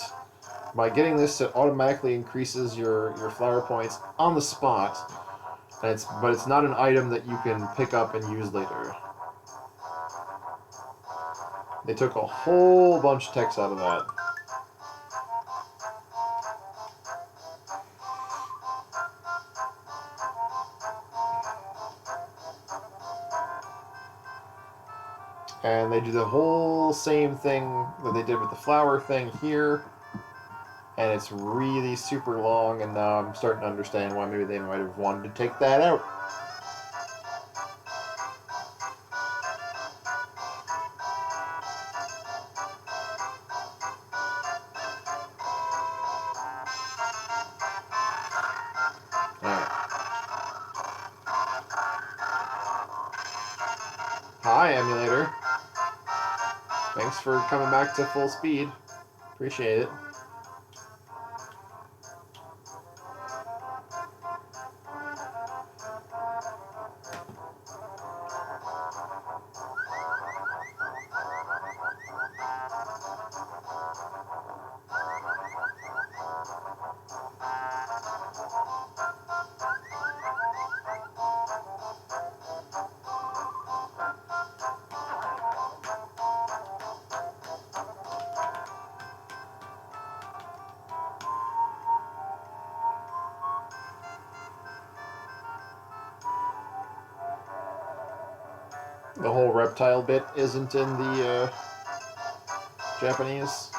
by getting this, it automatically increases your flower points on the spot, and but it's not an item that you can pick up and use later. They took a whole bunch of text out of that. And they do the whole same thing that they did with the flower thing here. And it's really super long, and now I'm starting to understand why maybe they might have wanted to take that out. thanks for coming back to full speed. Appreciate it. The whole reptile bit isn't in the Japanese.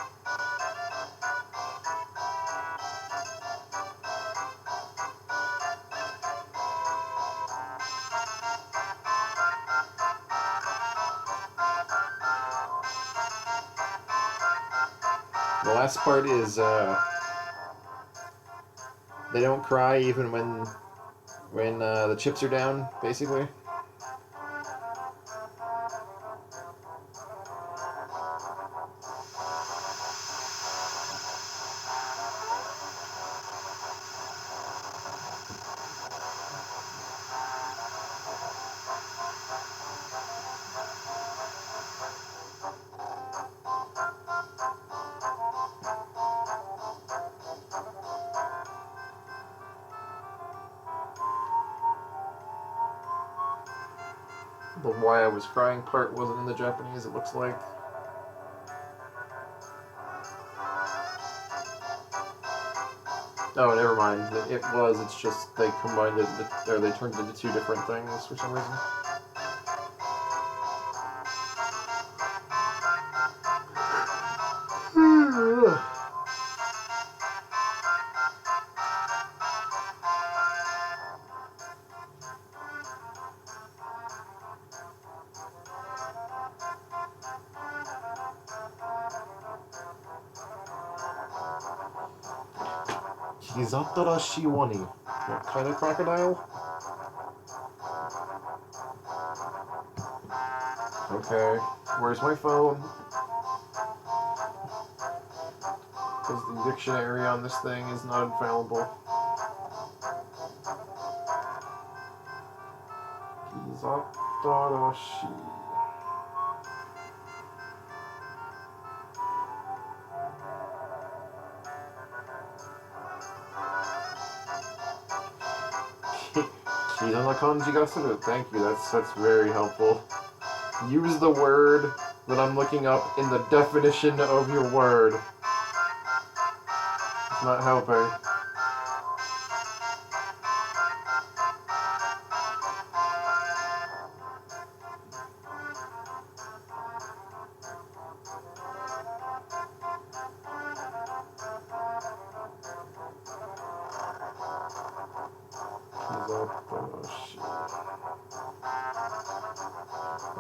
The last part is they don't cry even when the chips are down, basically. The why I was crying part wasn't in the Japanese, it looks like. Oh, never mind. It was, it's just they combined it, or they turned it into two different things for some reason. Kizatara Shiwani. What kind of crocodile? Okay. Where's my phone? Because the dictionary on this thing is not infallible. Kizatara Shi. Thank you, that's very helpful. Use the word that I'm looking up in the definition of your word. It's not helping.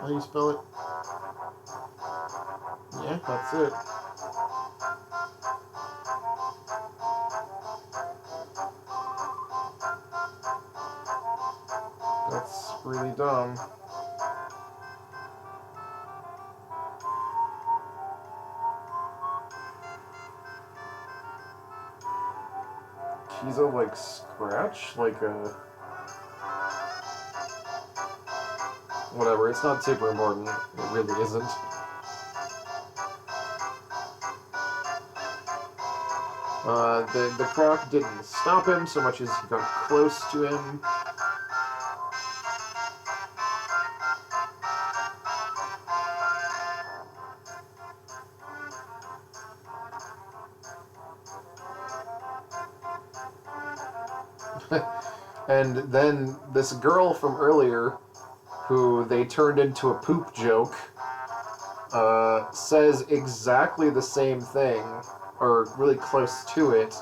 How do you spell it? Yeah, that's it. That's really dumb. Kizo, like, scratch? Like a... Whatever, it's not super important. It really isn't. The croc didn't stop him so much as he got close to him. And then this girl from earlier, who they turned into a poop joke, says exactly the same thing, or really close to it,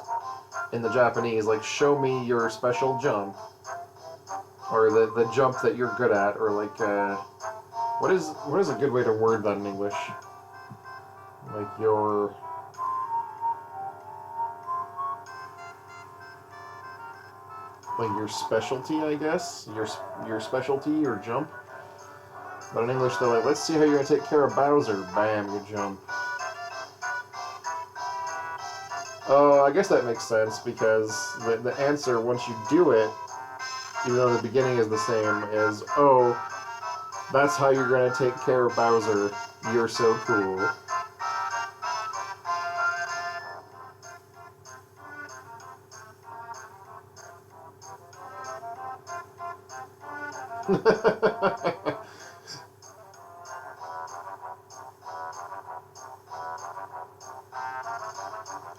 in the Japanese, like, show me your special jump. Or the jump that you're good at, or like, what is a good way to word that in English? Like your... Like your specialty, I guess? Your specialty, your jump? But in English, they're like, let's see how you're going to take care of Bowser. Bam, you jump. Oh, I guess that makes sense, because the answer, once you do it, even though the beginning is the same, is, oh, that's how you're going to take care of Bowser. You're so cool.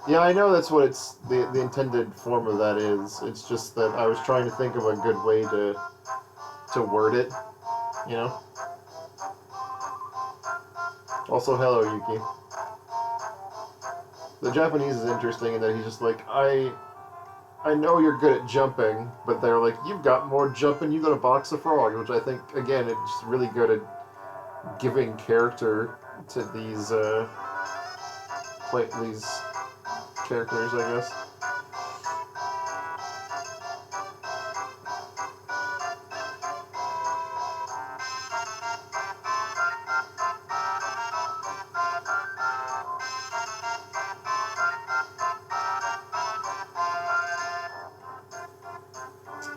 Yeah, I know that's what it's the intended form of that is. It's just that I was trying to think of a good way to word it, you know? Also, hello, Yuki. The Japanese is interesting in that he's just like, I know you're good at jumping, but they're like, you've got more jumping, you got a box of frogs, which I think, again, it's really good at giving character to these, these characters, I guess.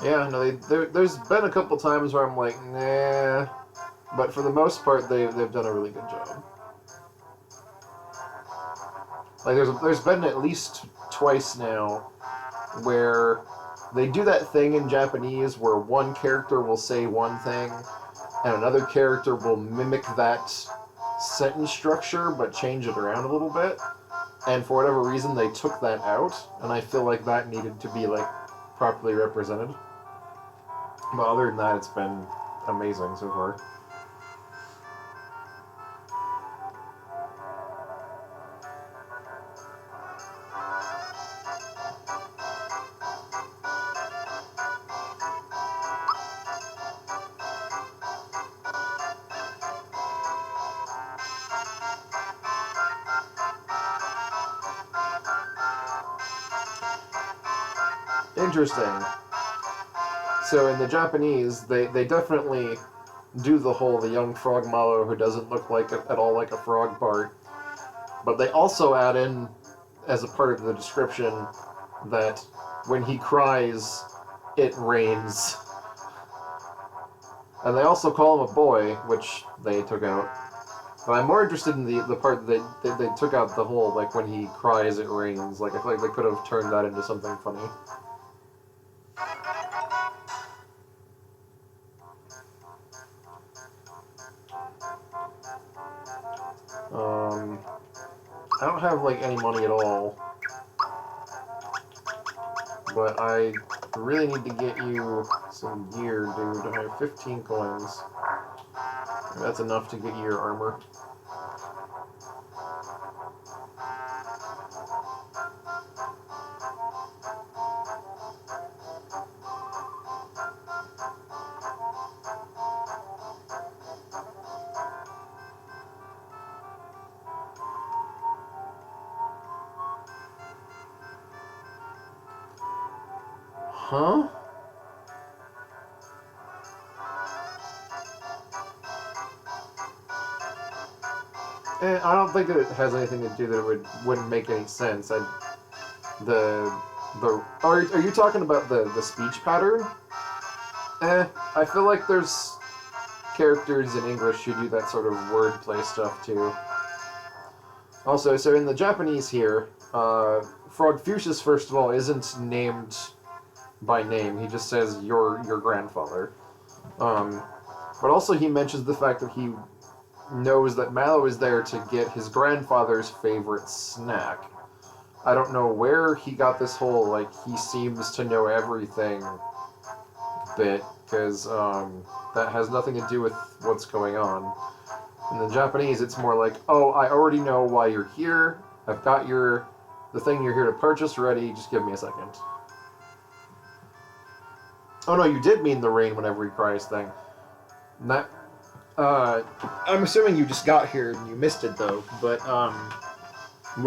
Yeah, no, there's been a couple times where I'm like, nah, but for the most part, they've done a really good job. Like, there's been at least twice now where they do that thing in Japanese where one character will say one thing and another character will mimic that sentence structure but change it around a little bit. And for whatever reason, they took that out, and I feel like that needed to be, like, properly represented. But other than that, it's been amazing so far. Interesting. So in the Japanese, they definitely do the young frog Mallow who doesn't look like at all like a frog part. But they also add in, as a part of the description, that when he cries, it rains. And they also call him a boy, which they took out. But I'm more interested in the part that they took out the whole, like, when he cries, it rains. Like, I feel like they could have turned that into something funny. I don't have, like, any money at all. But I really need to get you some gear, dude. I have 15 coins. That's enough to get you your armor. Huh? I don't think that it has anything to do that it wouldn't make any sense. Are you talking about the speech pattern? I feel like there's characters in English who do that sort of wordplay stuff too. Also, so in the Japanese here, Frogfucius, first of all, isn't named by name. He just says your grandfather. But also he mentions the fact that he knows that Mallow is there to get his grandfather's favorite snack. I don't know where he got this whole, like, he seems to know everything bit, because that has nothing to do with what's going on. In the Japanese, it's more like, oh, I already know why you're here. I've got the thing you're here to purchase ready. Just give me a second. Oh no, you did mean the rain whenever he cries thing. Not, I'm assuming you just got here and you missed it though. But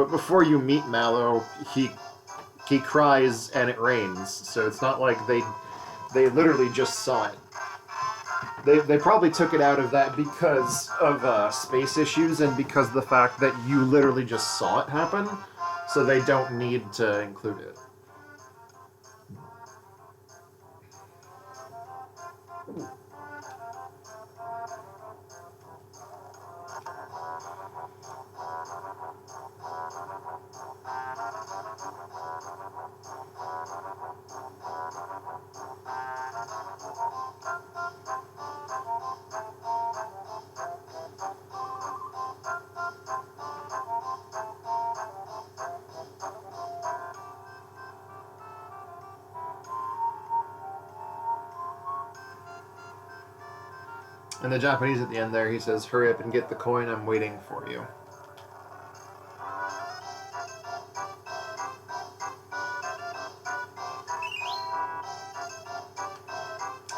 before you meet Mallow, he cries and it rains. So it's not like they literally just saw it. They probably took it out of that because of space issues and because of the fact that you literally just saw it happen, so they don't need to include it. In the Japanese at the end there, he says, "Hurry up and get the coin, I'm waiting for you."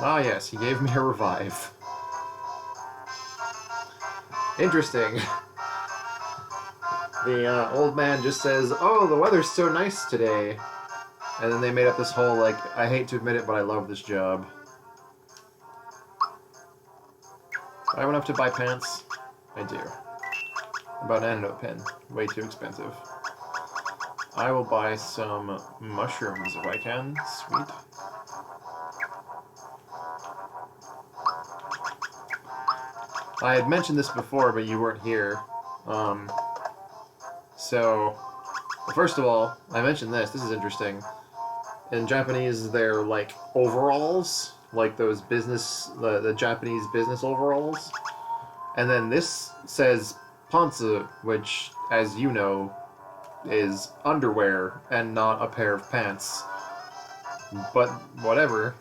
Ah yes, he gave me a revive. Interesting. The old man just says, "Oh, the weather's so nice today." And then they made up this whole, like, I hate to admit it, but I love this job. I went up to buy pants. I do. About an antidote pen. Way too expensive. I will buy some mushrooms if I can. Sweet. I had mentioned this before, but you weren't here. So, first of all, I mentioned this. This is interesting. In Japanese, they're like overalls, like those the Japanese business overalls. And then this says pantsu, which, as you know, is underwear and not a pair of pants. But whatever.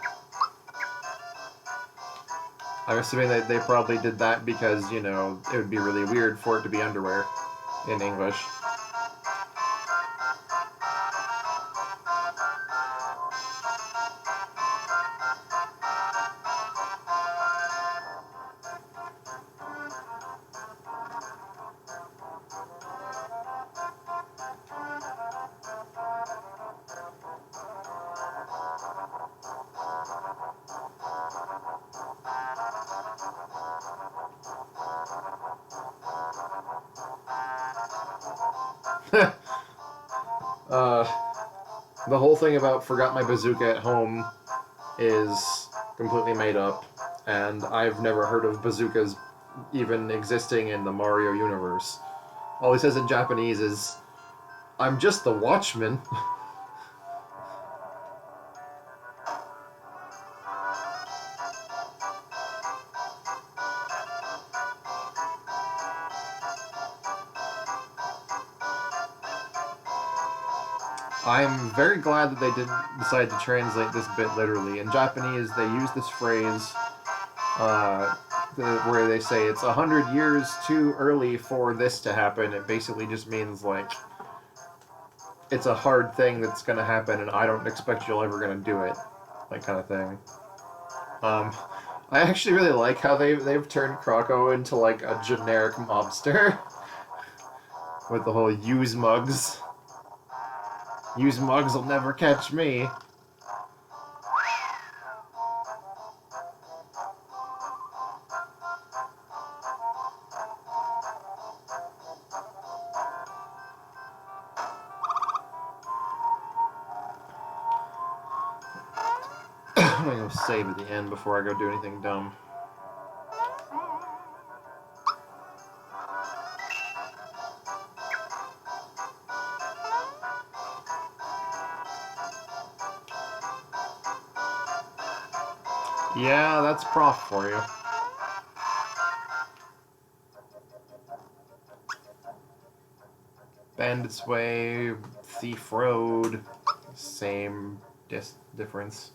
I'm assuming that they probably did that because, you know, it would be really weird for it to be underwear in English. uh, the whole thing about forgot my bazooka at home is completely made up, and I've never heard of bazookas even existing in the Mario universe. All he says in Japanese is, "I'm just the watchman." I'm very glad that they didn't decide to translate this bit literally. In Japanese, they use this phrase where they say it's 100 years too early for this to happen. It basically just means, like, it's a hard thing that's going to happen and I don't expect you're ever going to do it. Like, kind of thing. I actually really like how they've turned Croco into, like, a generic mobster. With the whole use mugs. Use mugs will never catch me. I'm gonna go save at the end before I go do anything dumb. Yeah, that's Prof for you. Bandits Way, Thief Road, same difference.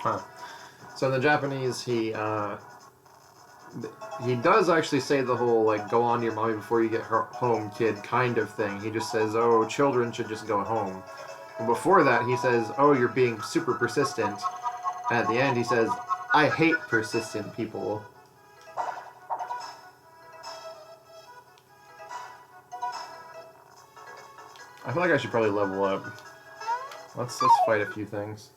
Huh. So in the Japanese, he he does actually say the whole, like, go on to your mommy before you get home, kid, kind of thing. He just says, oh, children should just go home. But before that, he says, oh, you're being super persistent. And at the end, he says, I hate persistent people. I feel like I should probably level up. Let's fight a few things.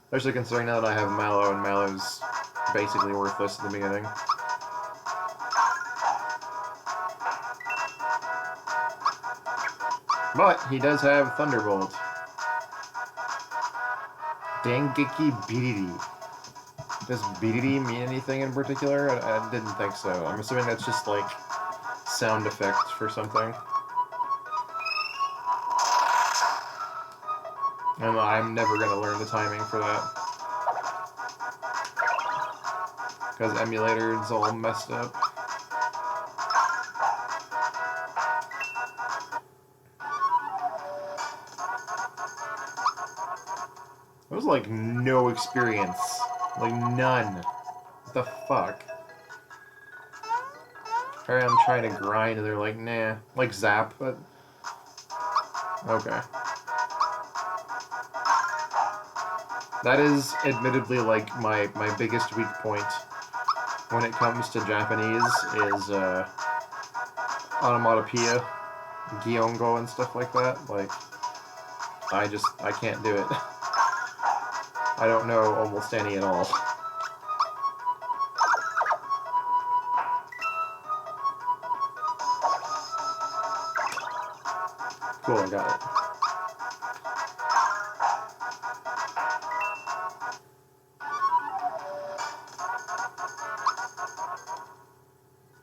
Especially considering now that I have Mallow, and Mallow's basically worthless at the beginning. But he does have Thunderbolt. Dengeki Biriri. Does Biriri mean anything in particular? I didn't think so. I'm assuming that's just like sound effect for something. And I'm never going to learn the timing for that. Because emulator's all messed up. It was like no experience. Like none. What the fuck? Alright, I'm trying to grind and they're like, nah. Like Zap, but... Okay. That is admittedly like my biggest weak point when it comes to Japanese is onomatopoeia, gyongo and stuff like that. Like, I can't do it. I don't know almost any at all. Cool, I got it.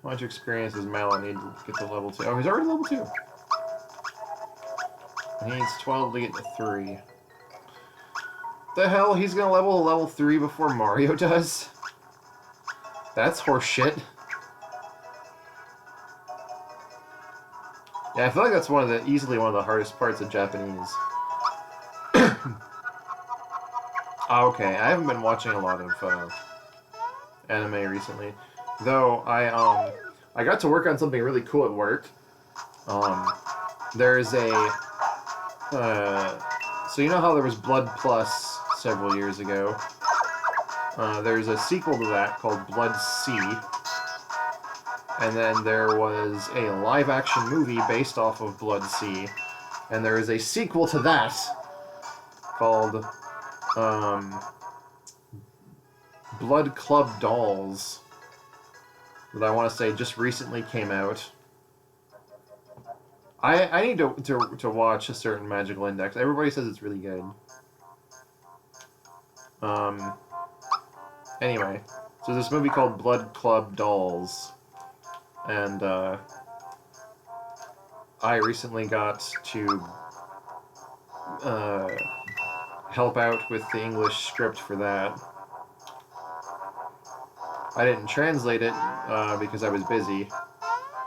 How much experience does Mallow need to get to level 2? Oh, he's already level 2. He needs 12 to get to 3. The hell? He's gonna level to level 3 before Mario does? That's horseshit. Yeah, I feel like that's easily one of the hardest parts of Japanese. Okay, I haven't been watching a lot of anime recently. Though I got to work on something really cool at work. There's a so you know how there was Blood Plus several years ago. There's a sequel to that called Blood C, and then there was a live-action movie based off of Blood C, and there is a sequel to that called Blood Club Dolls. That I want to say just recently came out. I need to watch a certain Magical Index. Everybody says it's really good. Anyway, so there's this movie called Blood Club Dolls, and I recently got to help out with the English script for that. I didn't translate it because I was busy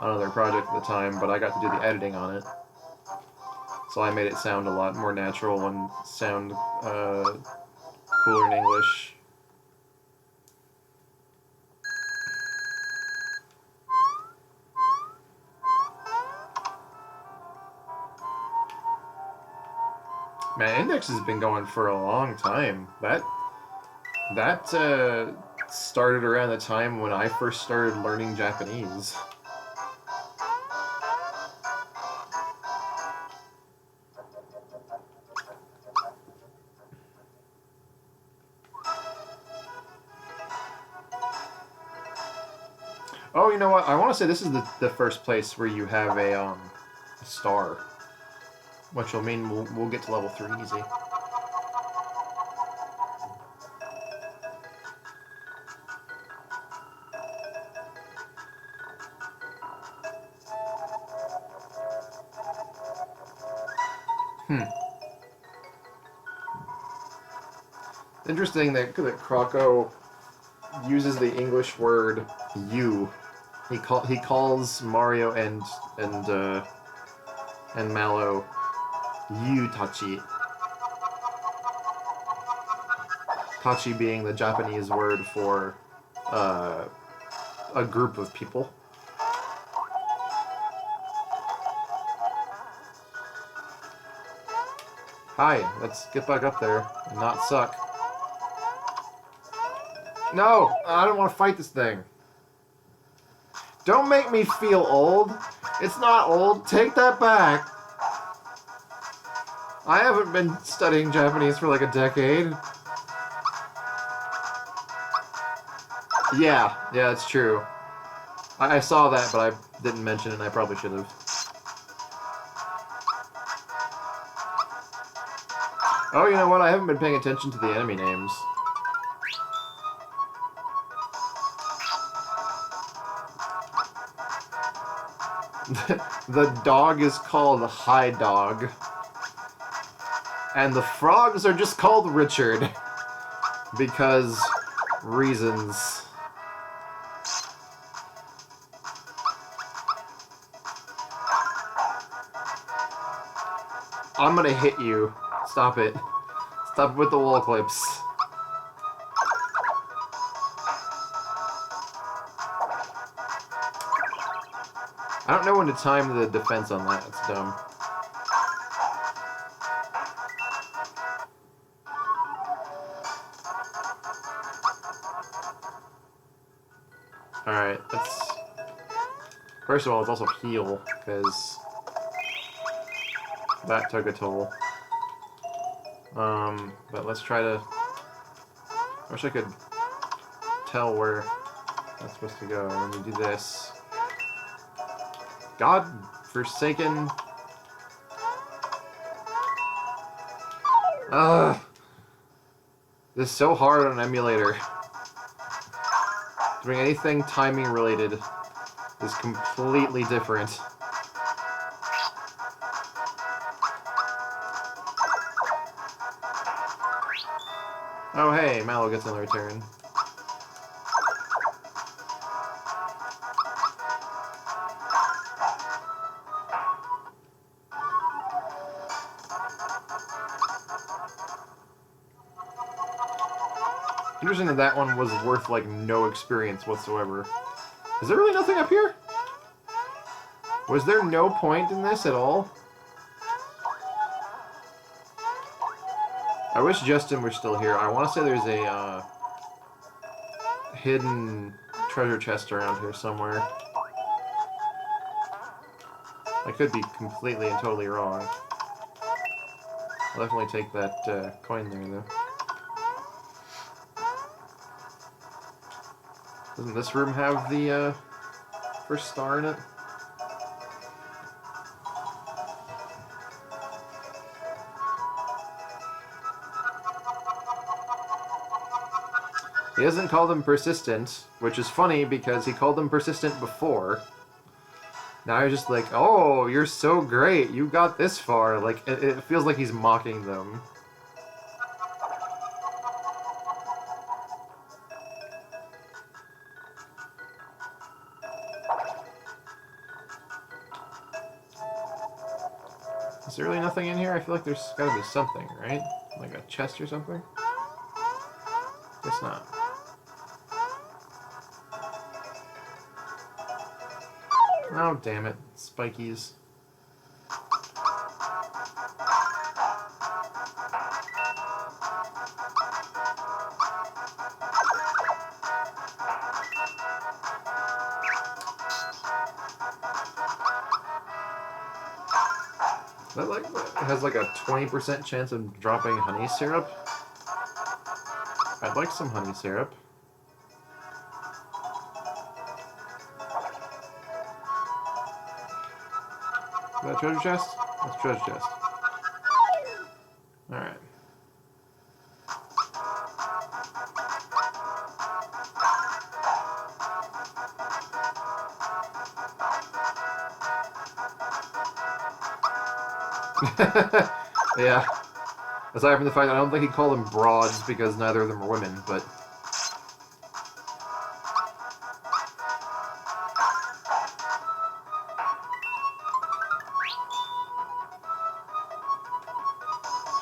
on another project at the time, but I got to do the editing on it. So I made it sound a lot more natural and sound cooler in English. Man, Index has been going for a long time. That started around the time when I first started learning Japanese. Oh, you know what? I want to say this is the first place where you have a star, which will mean we'll get to level 3 easy. Interesting that Croco uses the English word "you." He calls Mario and Mallow "you Tachi." Tachi being the Japanese word for a group of people. Hi, let's get back up there and not suck. No, I don't want to fight this thing. Don't make me feel old. It's not old. Take that back. I haven't been studying Japanese for like a decade. Yeah, it's true. I saw that, but I didn't mention it, and I probably should have. Oh, you know what? I haven't been paying attention to the enemy names. The dog is called High Dog. And the frogs are just called Richard. Because reasons. I'm gonna hit you. Stop it. Stop with the wall clips. I don't know when to time the defense on that. It's dumb. Alright, let's... First of all, let's also heal, because that took a toll. But let's try to... I wish I could tell where that's supposed to go. Let me do this. God forsaken. Ugh. This is so hard on an emulator. Doing anything timing related is completely different. Oh hey, Mallow gets another turn. Interesting that that one was worth, like, no experience whatsoever. Is there really nothing up here? Was there no point in this at all? I wish Justin were still here. I want to say there's a, hidden treasure chest around here somewhere. I could be completely and totally wrong. I'll definitely take that, coin there, though. Doesn't this room have the, first star in it? He doesn't call them persistent, which is funny because he called them persistent before. Now he's just like, oh, you're so great, you got this far. Like, it feels like he's mocking them. Is there really nothing in here? I feel like there's gotta be something, right? Like a chest or something? Guess not. Oh, damn it. Spikies. That like has like a 20% chance of dropping honey syrup. I'd like some honey syrup. Is that a treasure chest? That's a treasure chest. Alright. Yeah. Aside from the fact that I don't think he'd call them broads because neither of them are women, but...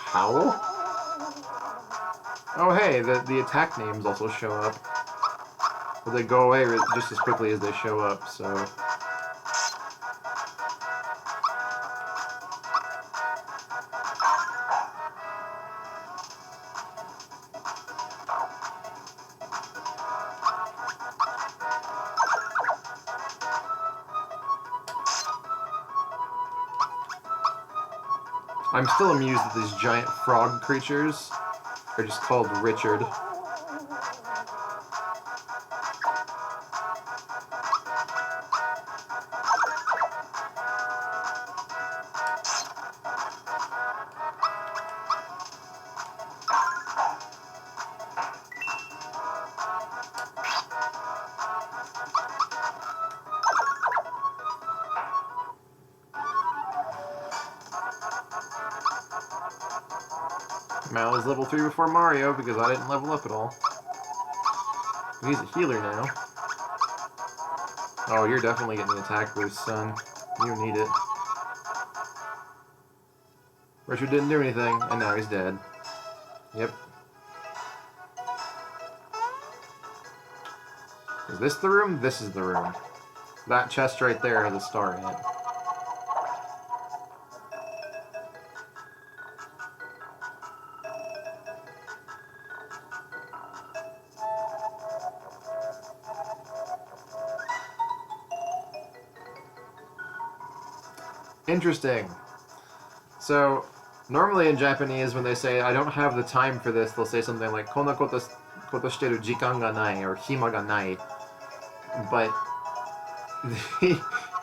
Howl? Oh hey, the attack names also show up. But they go away just as quickly as they show up, so... I'm still amused that these giant frog creatures are just called Richard. Mal is level 3 before Mario because I didn't level up at all. He's a healer now. Oh, you're definitely getting an attack boost, son. You need it. Richard didn't do anything, and now he's dead. Yep. Is this the room? This is the room. That chest right there has a star in it. Interesting. So, normally in Japanese, when they say, I don't have the time for this, they'll say something like, Konna koto shiteru jikan ga nai, or hima ga nai. But,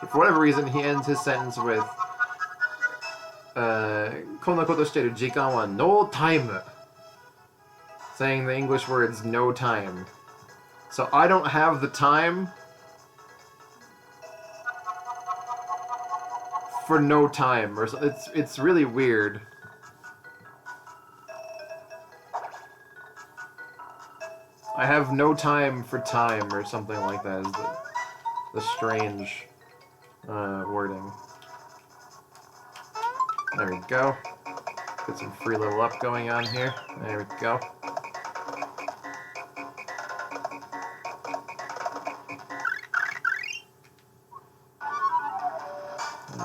for whatever reason, he ends his sentence with, Konna koto shiteru jikan wa no time. Saying the English words, no time. So, I don't have the time for no time, or it's really weird. I have no time for time, or something like that is the strange wording. There we go. Get some free level up going on here. There we go.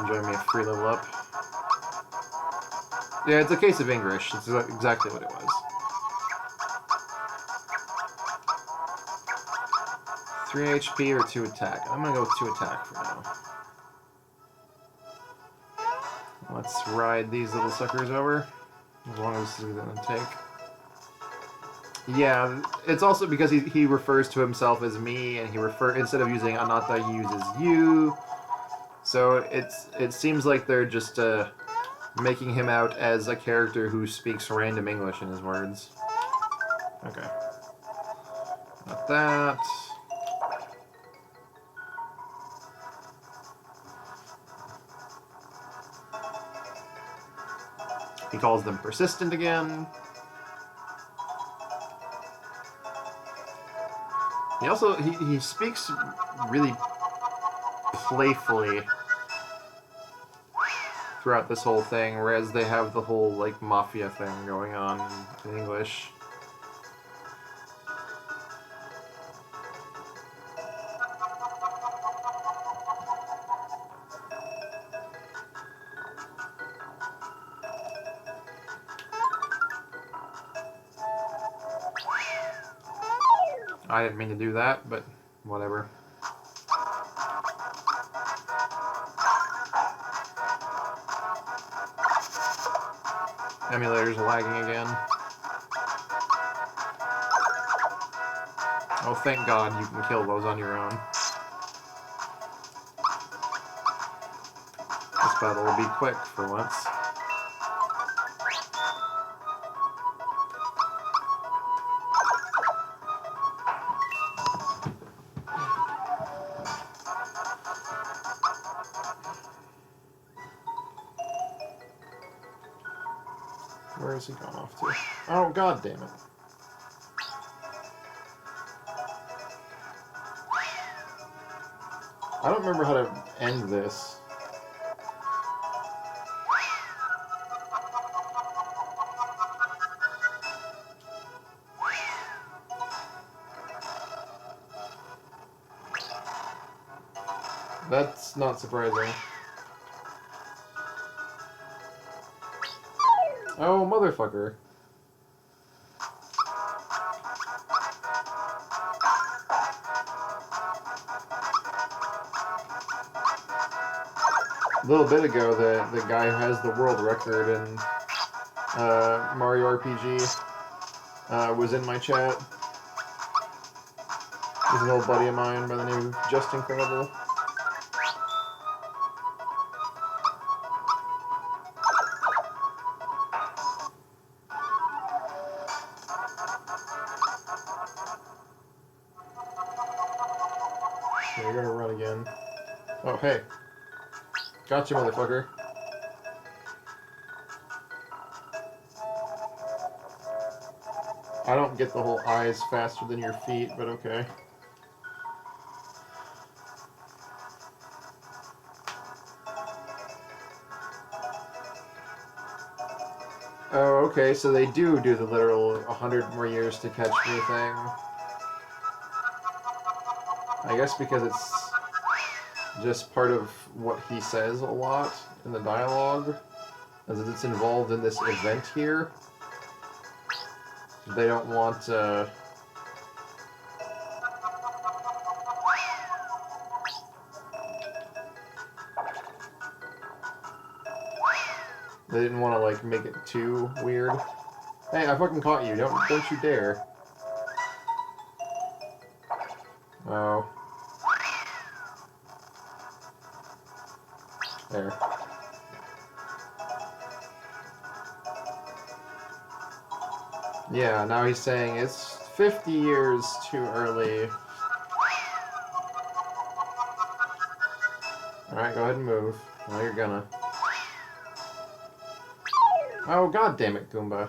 Enjoy me a free level up. Yeah, it's a case of English. It's exactly what it was. 3 HP or 2 attack. I'm gonna go with 2 attack for now. Let's ride these little suckers over. As long as this is gonna take. Yeah, it's also because he refers to himself as me, and instead of using anata, he uses you. So it seems like they're just making him out as a character who speaks random English in his words. Okay. Not that. He calls them persistent again. He also he speaks really playfully throughout this whole thing, whereas they have the whole like mafia thing going on in English. I didn't mean to do that, but whatever. Emulator's lagging again. Oh, thank God you can kill those on your own. This battle will be quick for once. Where is he going off to? Oh, God damn it. I don't remember how to end this. That's not surprising. Oh, motherfucker. A little bit ago, the guy who has the world record in Mario RPG was in my chat. He's an old buddy of mine by the name of Just Incredible. Okay, you're gonna run again. Oh, hey. Gotcha, motherfucker. I don't get the whole eyes faster than your feet, but okay. Oh, okay, so they do the literal 100 more years to catch me thing. I guess because it's just part of what he says a lot in the dialogue, as it's involved in this event here. They don't want, they didn't want to, like, make it too weird. Hey, I fucking caught you. Don't you dare. Oh. There. Yeah, now he's saying it's 50 years too early. Alright, go ahead and move. Well, you're gonna. Oh, god damn it, Goomba.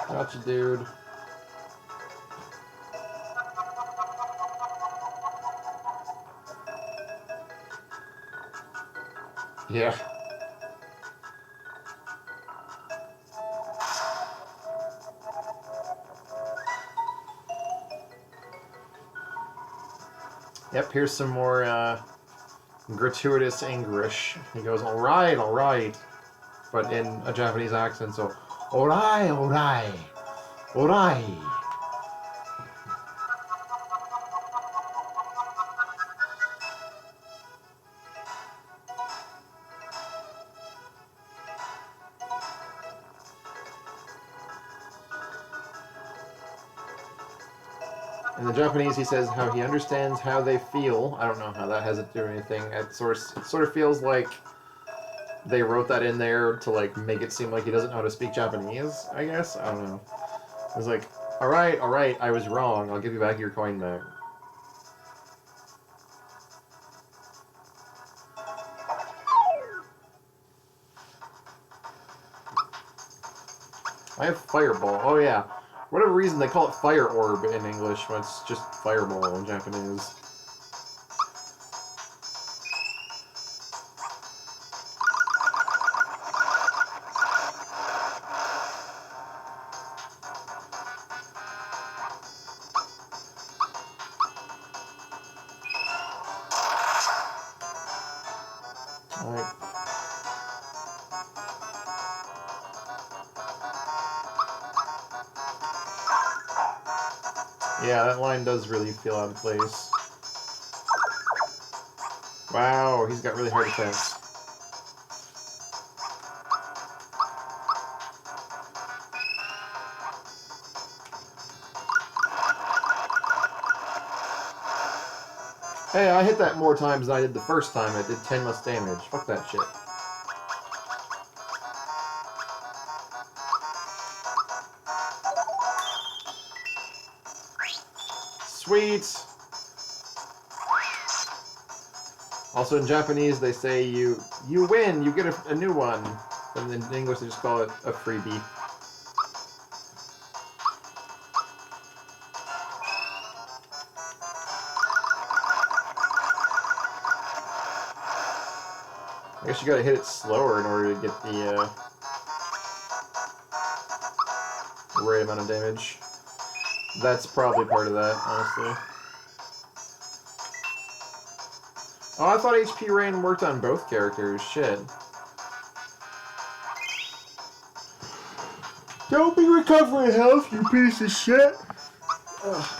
Gotcha, dude. Yeah. Yep, here's some more, gratuitous English. He goes, alright, but in a Japanese accent, so, alright. In the Japanese, he says how he understands how they feel. I don't know how that has to do anything. It sort of feels like they wrote that in there to, like, make it seem like he doesn't know how to speak Japanese, I guess? I don't know. It's like, alright, I was wrong. I'll give you back your coin back. I have Fireball. Oh, yeah. For whatever reason, they call it Fire Orb in English, but it's just Fireball in Japanese. Alright. Yeah, that line does really feel out of place. Wow, he's got really hard defense. Hey, I hit that more times than I did the first time. It did 10 less damage. Fuck that shit. Sweet! Also in Japanese, they say you win, you get a new one. And in English, they just call it a freebie. I guess you gotta hit it slower in order to get the right amount of damage. That's probably part of that, honestly. Oh, I thought HP Rain worked on both characters. Shit. Don't be recovering health, you piece of shit! Ugh.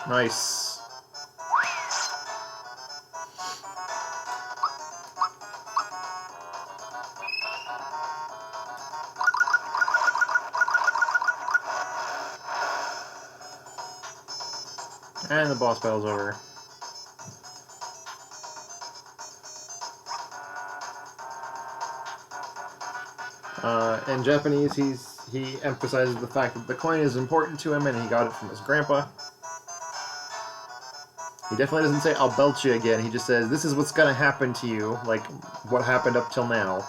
Nice. And the boss battle's over. In Japanese, he emphasizes the fact that the coin is important to him and he got it from his grandpa. He definitely doesn't say, I'll belt you again. He just says, this is what's gonna happen to you, like what happened up till now,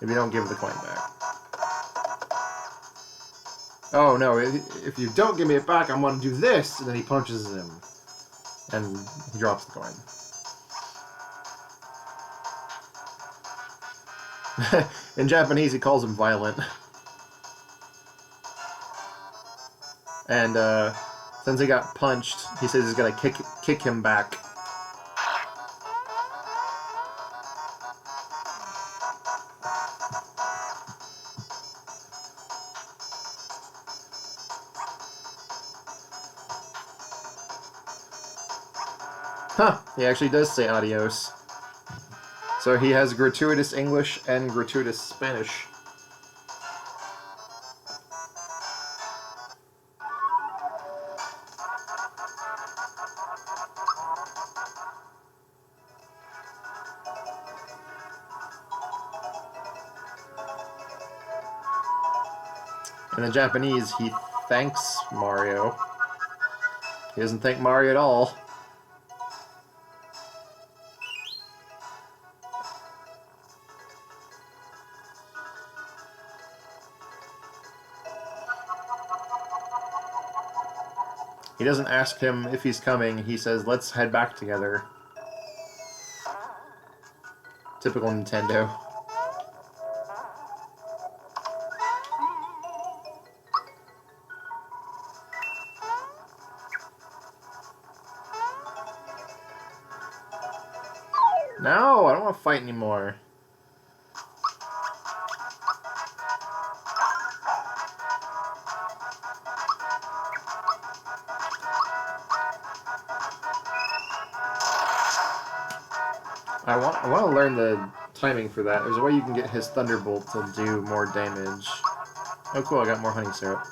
if you don't give the coin back. Oh no, if you don't give me it back, I'm gonna do this! And then he punches him. And he drops the coin. In Japanese, he calls him violent. And since he got punched, he says he's gonna kick him back. Huh, he actually does say adios. So he has gratuitous English and gratuitous Spanish. In the Japanese, he thanks Mario. He doesn't thank Mario at all. He doesn't ask him if he's coming, he says, let's head back together. Typical Nintendo. No, I don't want to fight anymore. I want to learn the timing for that. There's a way you can get his Thunderbolt to do more damage. Oh cool, I got more honey syrup.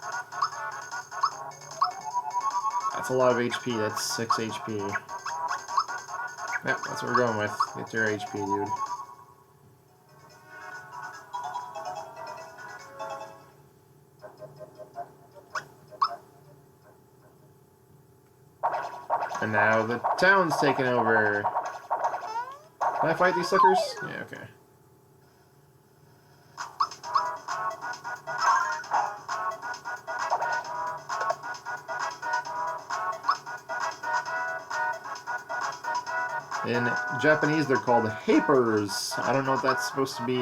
That's a lot of HP, that's 6 HP. Yep, that's what we're going with. Get your HP, dude. And now the town's taken over. Can I fight these suckers? Yeah, okay. In Japanese, they're called hapers. I don't know what that's supposed to be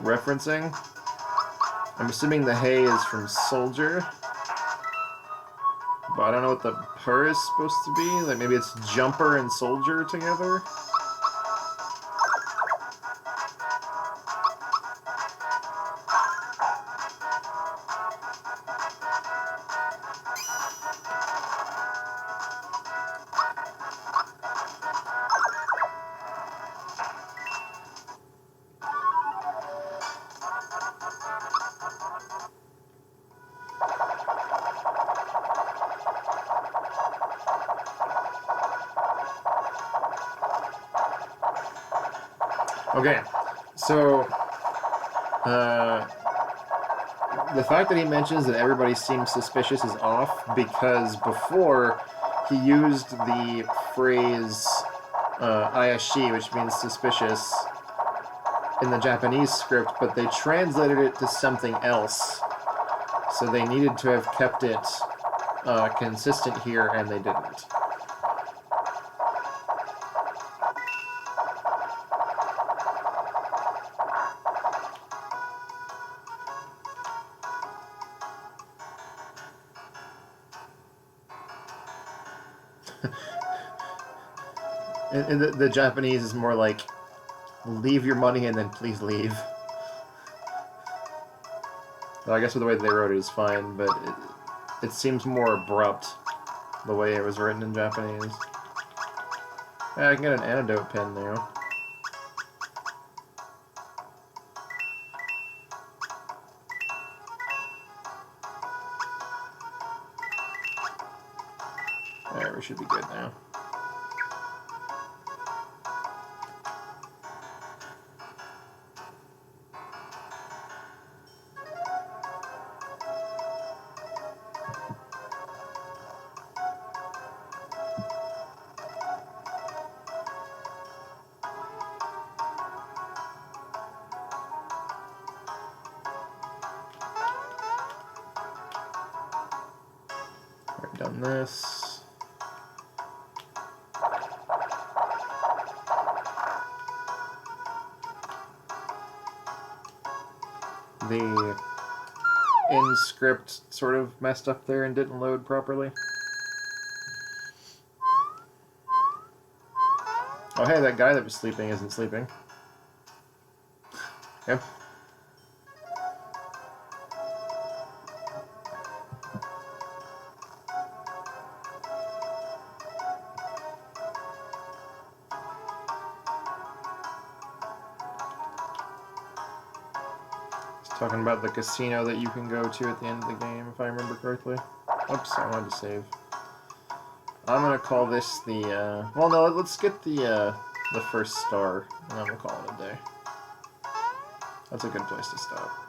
referencing. I'm assuming the hay is from soldier. But I don't know what the purr is supposed to be. Like maybe it's jumper and soldier together. Okay, so the fact that he mentions that everybody seems suspicious is off because before he used the phrase Ayashi, which means suspicious, in the Japanese script, but they translated it to something else. So they needed to have kept it consistent here, and they didn't. And the Japanese is more like, leave your money and then please leave. Well, I guess with the way they wrote it is fine, but it seems more abrupt the way it was written in Japanese. Yeah, I can get an antidote pin now. There, we should be good now. Alright, done this. The in script sort of messed up there and didn't load properly. Oh hey, that guy that was sleeping isn't sleeping. Yep. Talking about the casino that you can go to at the end of the game, if I remember correctly. Oops, I wanted to save. I'm gonna call this the, well no, let's get the first star, and then we'll call it a day. That's a good place to stop.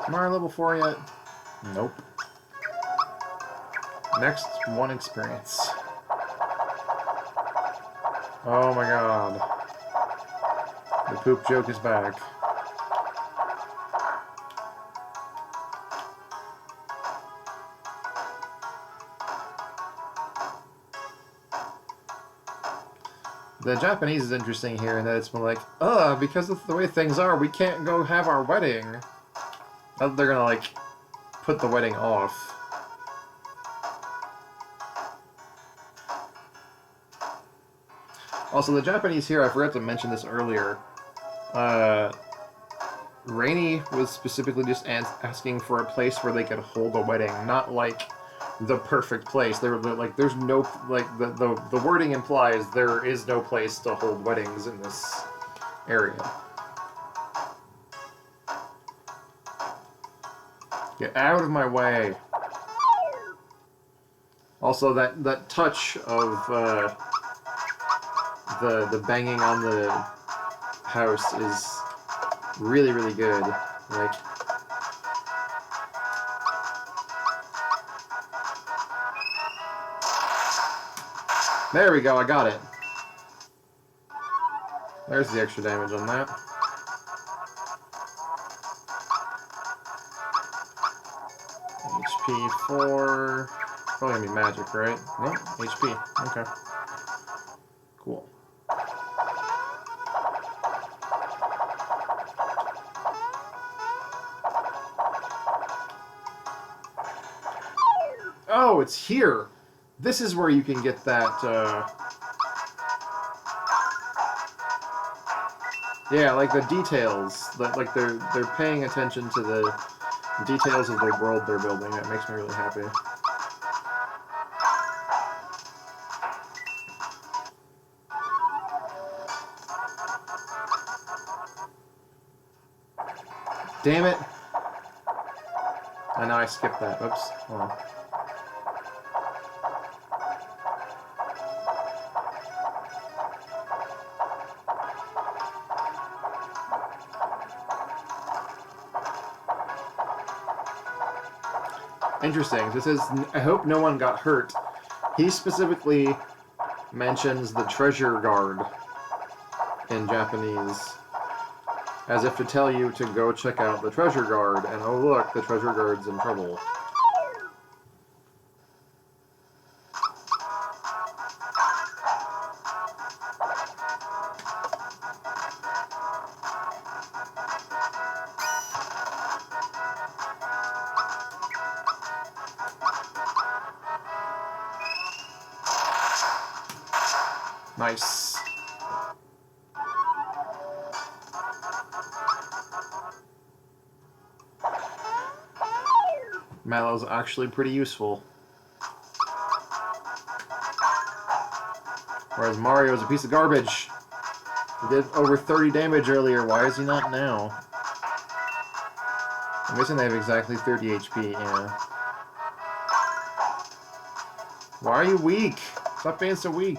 Tomorrow level 4 yet? Nope. Next, one experience. Oh my god. The poop joke is back. The Japanese is interesting here in that it's been like, because of the way things are, we can't go have our wedding. They're gonna, like, put the wedding off. Also, the Japanese here, I forgot to mention this earlier. Rainy was specifically just asking for a place where they could hold a wedding, not like the perfect place. They were like, there's no, like, the wording implies there is no place to hold weddings in this area. Get out of my way. Also, that touch of the banging on the house is really, really good. Like, there we go, I got it. There's the extra damage on that. HP 4. Probably gonna be magic, right? Nope, HP. Okay. Cool. Oh, it's here! This is where you can get that, yeah, like the details. Like they're paying attention to the details of the world they're building. That makes me really happy. Damn it! I know I skipped that. Oops. Hold on. Interesting. This says, I hope no one got hurt. He specifically mentions the treasure guard in Japanese, as if to tell you to go check out the treasure guard, and oh look, the treasure guard's in trouble. Nice. Mallow's actually pretty useful. Whereas Mario's a piece of garbage. He did over 30 damage earlier, why is he not now? I'm guessing they have exactly 30 HP, yeah. Why are you weak? Stop being so weak.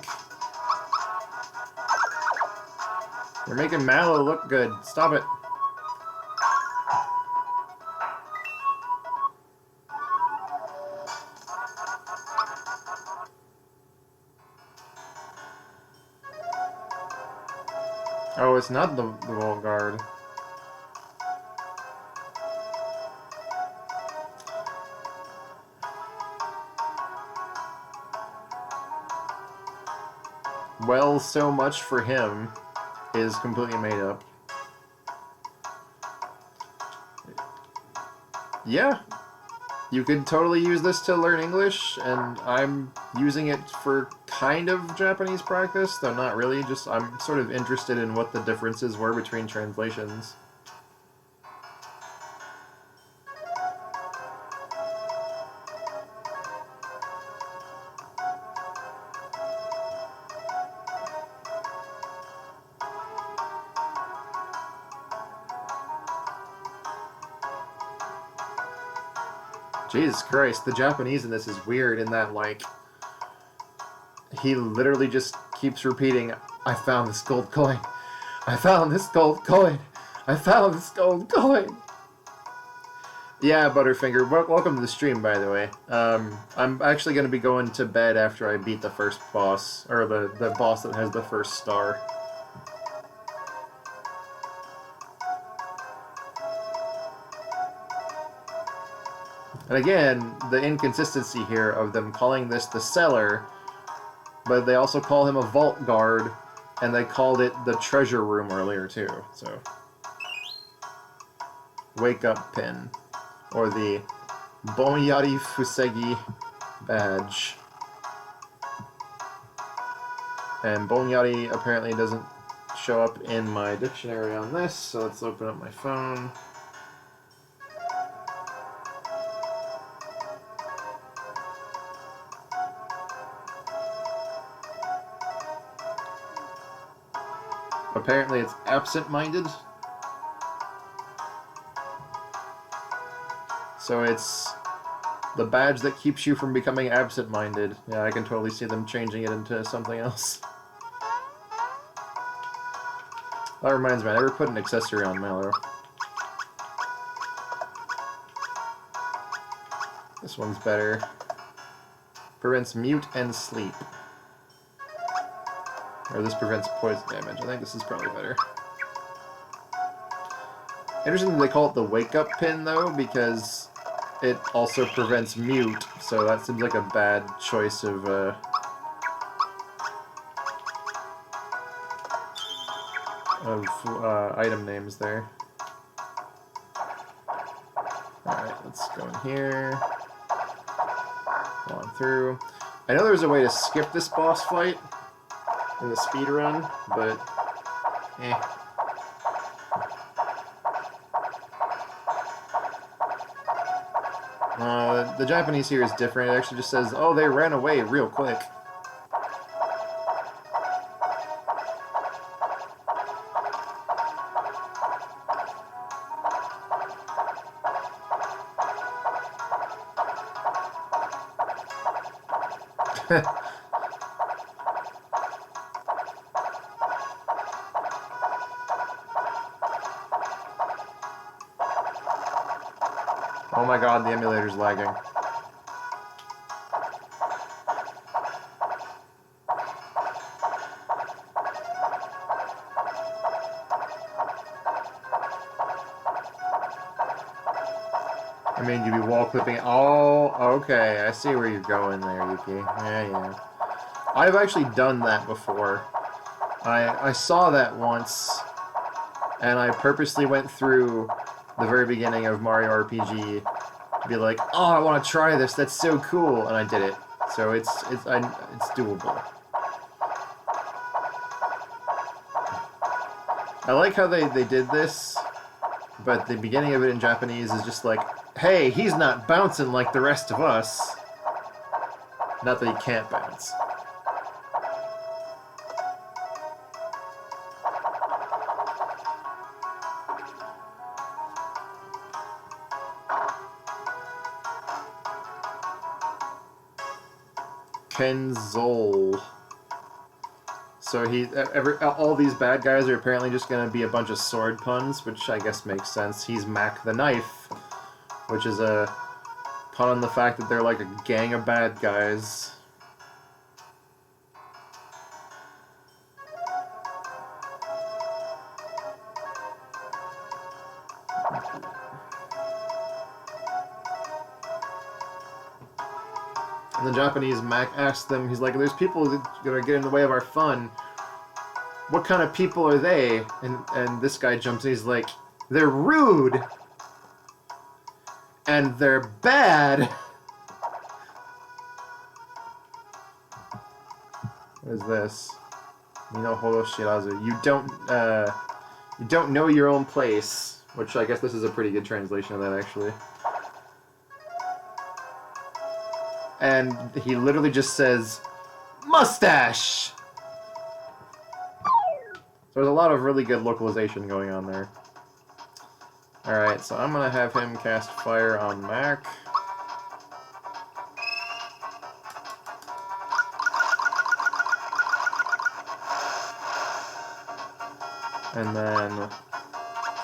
You're making Mallow look good. Stop it. Oh, it's not the Vault Guard. Well, so much for him is completely made up. Yeah, you could totally use this to learn English, and I'm using it for kind of Japanese practice, though not really, just I'm sort of interested in what the differences were between translations. Jesus Christ, the Japanese in this is weird in that, like, he literally just keeps repeating, I found this gold coin. I found this gold coin. I found this gold coin. Yeah, Butterfinger, welcome to the stream, by the way. I'm actually going to be going to bed after I beat the first boss, or the boss that has the first star. And again, the inconsistency here of them calling this the cellar, but they also call him a vault guard, and they called it the treasure room earlier too, so. Wake up pin, or the Bonyari Fusegi badge. And Bonyari apparently doesn't show up in my dictionary on this, so let's open up my phone. Apparently it's absent-minded. So it's the badge that keeps you from becoming absent-minded. Yeah, I can totally see them changing it into something else. That reminds me, I never put an accessory on Mallow. This one's better. Prevents mute and sleep. Or this prevents poison damage. I think this is probably better. Interesting that they call it the wake-up pin, though, because it also prevents mute, so that seems like a bad choice of, item names there. Alright, let's go in here. through. I know there's a way to skip this boss fight in the speed run, but eh. The Japanese here is different. It actually just says, "Oh, they ran away real quick." Oh my god, the emulator's lagging. I mean, you'd be wall clipping. Oh, okay. I see where you're going there, Yuki. Yeah. I've actually done that before. I saw that once, and I purposely went through the very beginning of Mario RPG to be like, oh, I want to try this. That's so cool, and I did it. So it's doable. I like how they did this, but the beginning of it in Japanese is just like, hey, he's not bouncing like the rest of us. Not that he can't bounce. Kenzol. So all these bad guys are apparently just going to be a bunch of sword puns, which I guess makes sense. He's Mac the Knife, which is a pun on the fact that they're like a gang of bad guys. And the Japanese Mac asks them, he's like, there's people that are going to get in the way of our fun. What kind of people are they? And this guy jumps in, he's like, they're rude. And they're bad. What is this? Mino Horo Shirazu. You don't know your own place. Which I guess this is a pretty good translation of that, actually. And he literally just says, mustache! So there's a lot of really good localization going on there. Alright, so I'm going to have him cast Fire on Mac. And then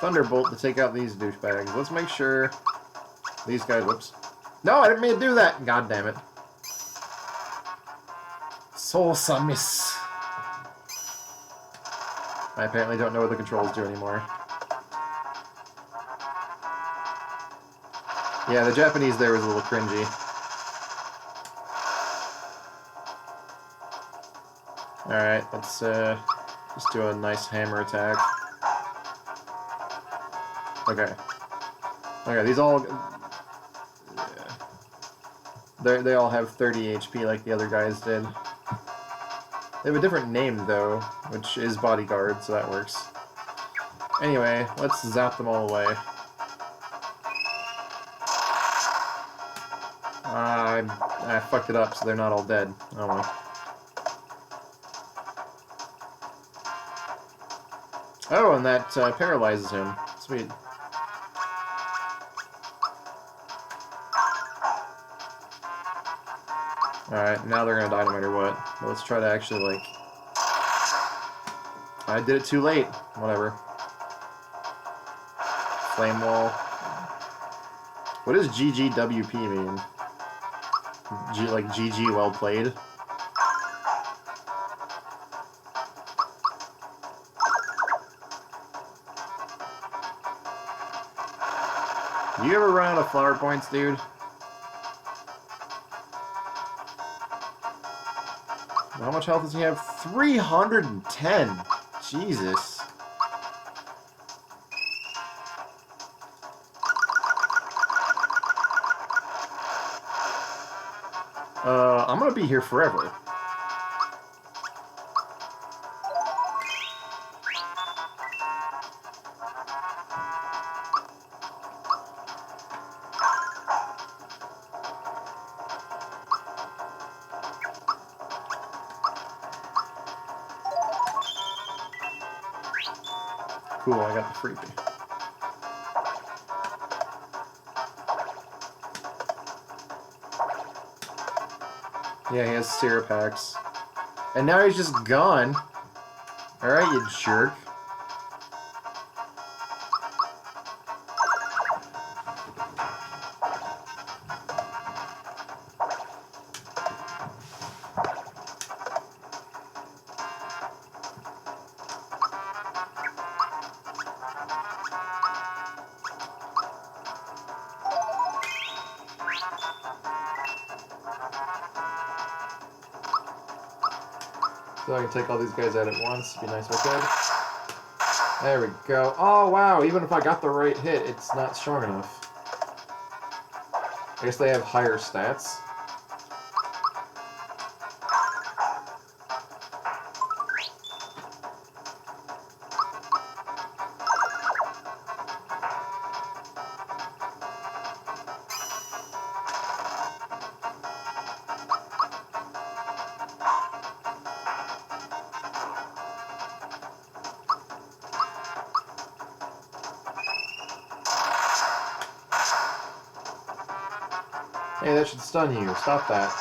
Thunderbolt to take out these douchebags. Let's make sure these guys... Whoops. No, I didn't mean to do that! God damn it. Soul Samis. I apparently don't know what the controls do anymore. Yeah, the Japanese there was a little cringy. Alright, let's just do a nice hammer attack. Okay. Okay, these all... Yeah. They all have 30 HP like the other guys did. They have a different name, though, which is Bodyguard, so that works. Anyway, let's zap them all away. I fucked it up, so they're not all dead. Oh well. Oh, and that paralyzes him. Sweet. Alright, now they're gonna die no matter what. But let's try to actually, like... I did it too late. Whatever. Flame wall. What does GGWP mean? Like GG well played? You ever run out of flower points, dude? How much health does he have? 310! Jesus.
I'm gonna be here forever. Cool, I got the freebie. Yeah, he has Serapax. And now he's just gone. Alright, you jerk.
So I can take all these guys out at once. It'd be nice if I could. There we go. Oh, wow. Even if I got the right hit, it's not strong enough. I guess they have higher stats. Hey, that should stun you. Stop that.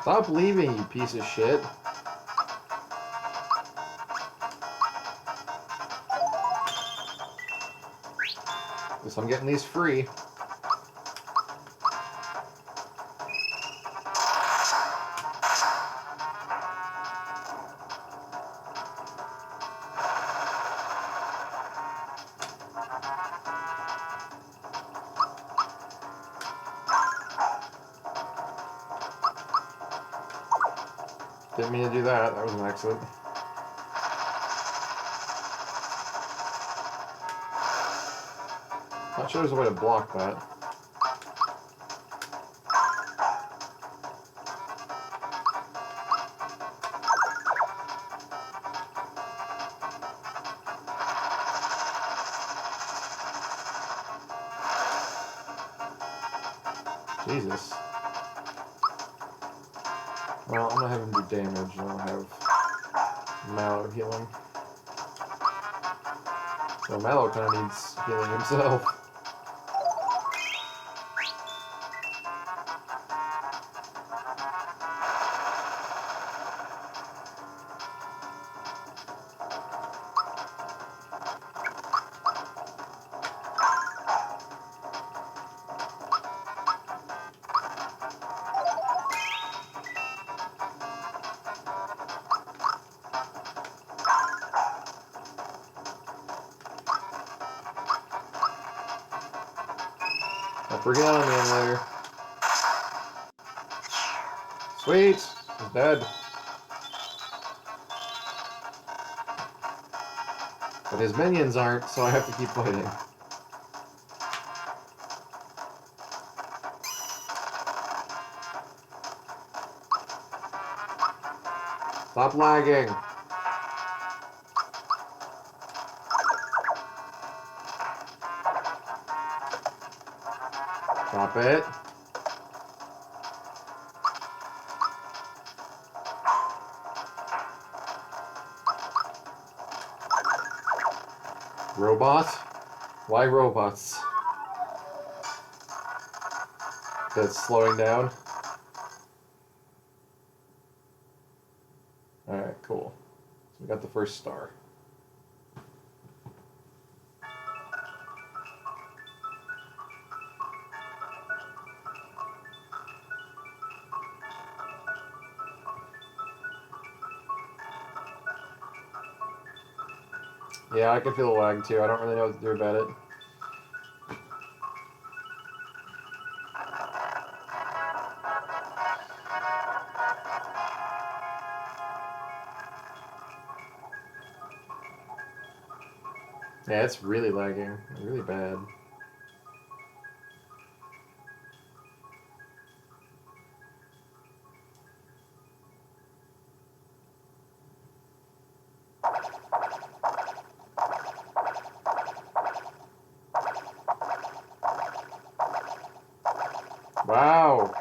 Stop leaving, you piece of shit. Guess I'm getting these free. Didn't mean to do that. That was an accident. Not sure there's a way to block that. Jesus. Well, I'm gonna have him do damage, and I'll have Mallow healing. So Mallow kind of needs healing himself. Don't forget on me in later. Sweet! He's dead. But his minions aren't, so I have to keep fighting. Stop lagging! Stop it. Robot? Why robots? That's slowing down. Alright, cool. So we got the first star. Yeah, I can feel the lag too. I don't really know what to do about it. Yeah, it's really lagging. Really bad. Wow.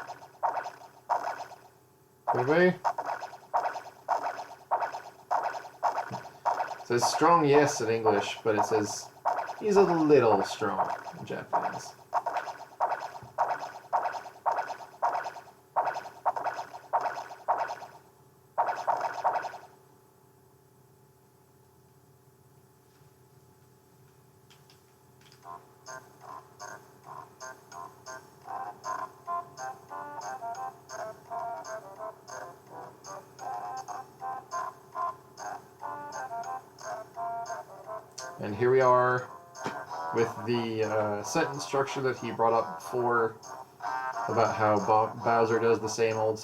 Really? It says strong yes in English, but it says he's a little strong in Japanese. And here we are with the sentence structure that he brought up before about how Bowser does the same old,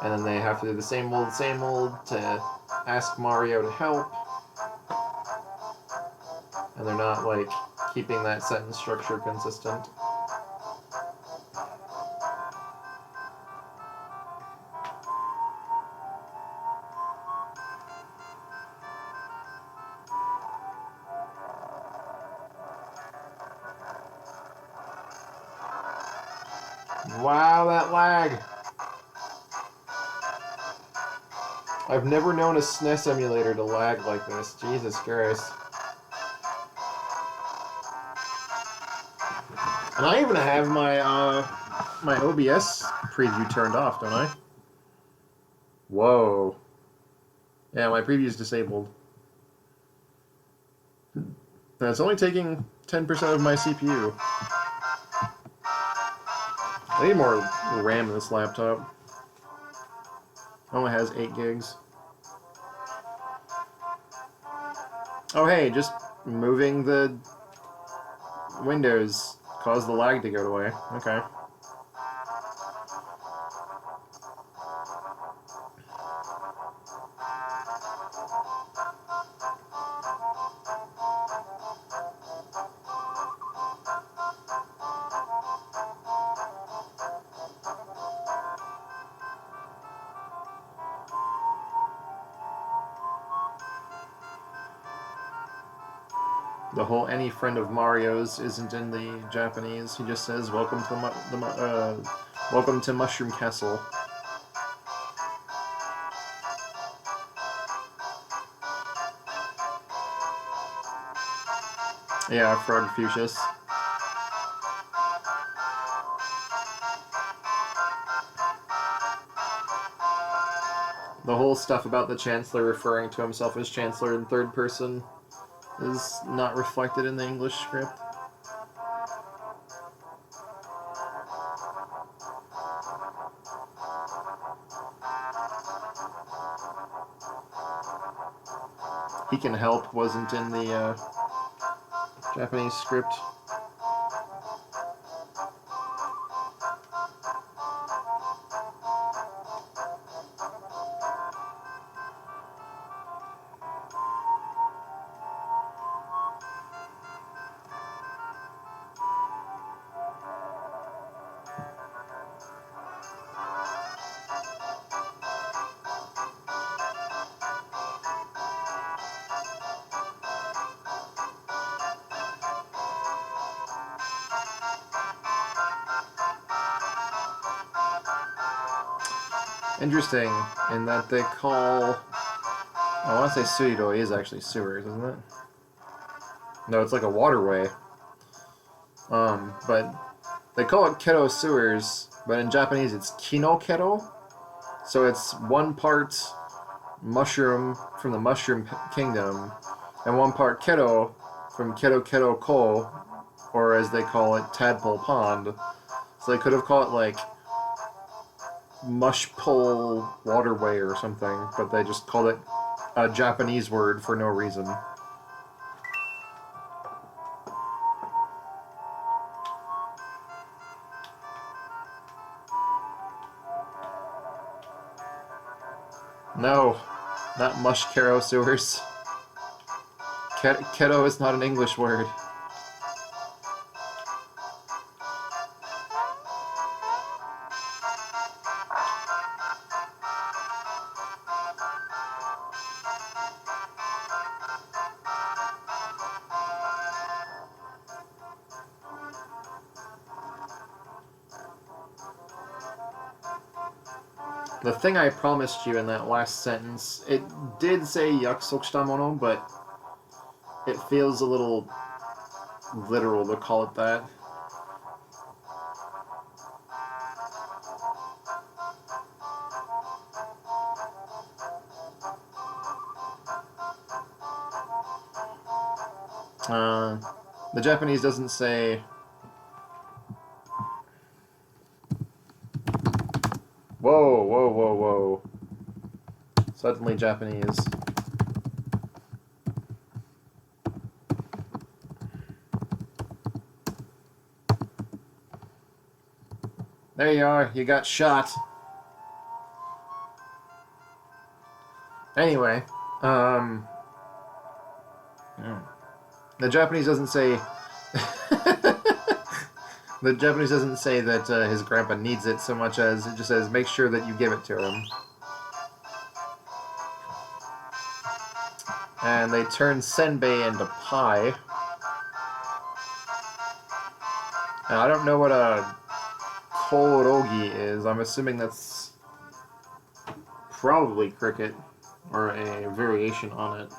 and then they have to do the same old to ask Mario to help, and they're not like keeping that sentence structure consistent. Wow, that lag! I've never known a SNES emulator to lag like this. Jesus Christ. And I even have my OBS preview turned off, don't I? Whoa. Yeah, my preview's disabled. That's only taking 10% of my CPU. I need more RAM in this laptop. It only has 8 gigs. Oh hey, just moving the windows caused the lag to go away. Okay. The whole any friend of Mario's isn't in the Japanese. He just says welcome to welcome to Mushroom Castle. Yeah, Frog Fuchsius. The whole stuff about the Chancellor referring to himself as Chancellor in third person is not reflected in the English script. He Can Help wasn't in the Japanese script. Interesting, in that they call... I want to say Suido is actually sewers, isn't it? No, it's like a waterway. But they call it Keto sewers, but in Japanese it's Kino Keto. So it's one part mushroom from the Mushroom Kingdom, and one part Keto from Keto Keto Ko, or as they call it, Tadpole Pond. So they could have called it like Mushpole Waterway or something, but they just called it a Japanese word for no reason.
No, not mush kero sewers. Keto is not an English word. The thing I promised you in that last sentence, it did say yakusokshitamono, but it feels a little literal to call it that. The Japanese doesn't say... Whoa, whoa, whoa, whoa. Suddenly Japanese. There you are, you got shot. Anyway, the Japanese doesn't say... The Japanese doesn't say that his grandpa needs it so much as it just says, make sure that you give it to him. And they turn senbei into pie. Now, I don't know what a korogi is. I'm assuming that's probably cricket, or a variation on it.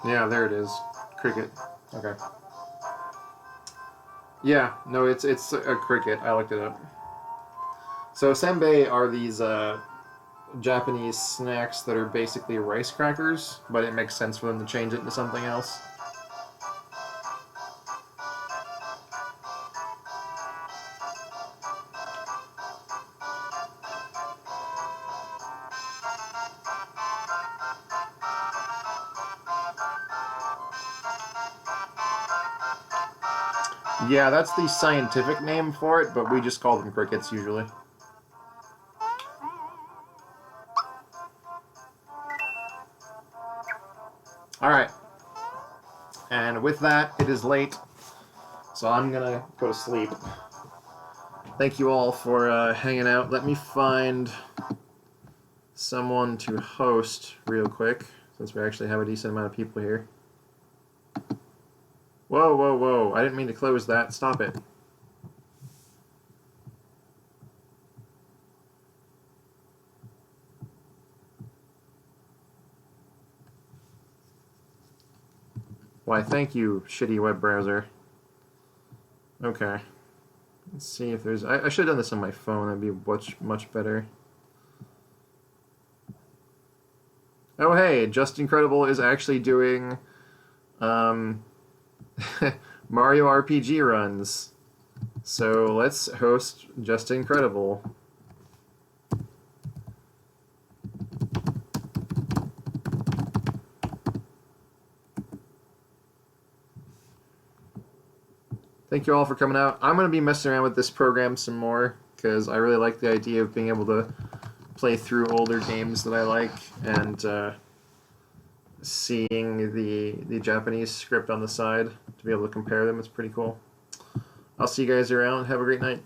Yeah, there it is. Cricket. Okay. Yeah, no, it's a cricket. I looked it up. So senbei are these Japanese snacks that are basically rice crackers, but it makes sense for them to change it into something else. Yeah, that's the scientific name for it, but we just call them crickets usually. Alright. And with that, it is late, so I'm gonna go to sleep. Thank you all for hanging out. Let me find someone to host real quick, since we actually have a decent amount of people here. Whoa, whoa, whoa. I didn't mean to close that. Stop it. Why, thank you, shitty web browser. Okay. Let's see if there's... I should have done this on my phone. That'd be much better. Oh, hey, Just Incredible is actually doing... Mario RPG runs. So let's host Just Incredible. Thank you all for coming out. I'm going to be messing around with this program some more, because I really like the idea of being able to play through older games that I like, and seeing the Japanese script on the side to be able to compare them is pretty cool. I'll see you guys around. Have a great night.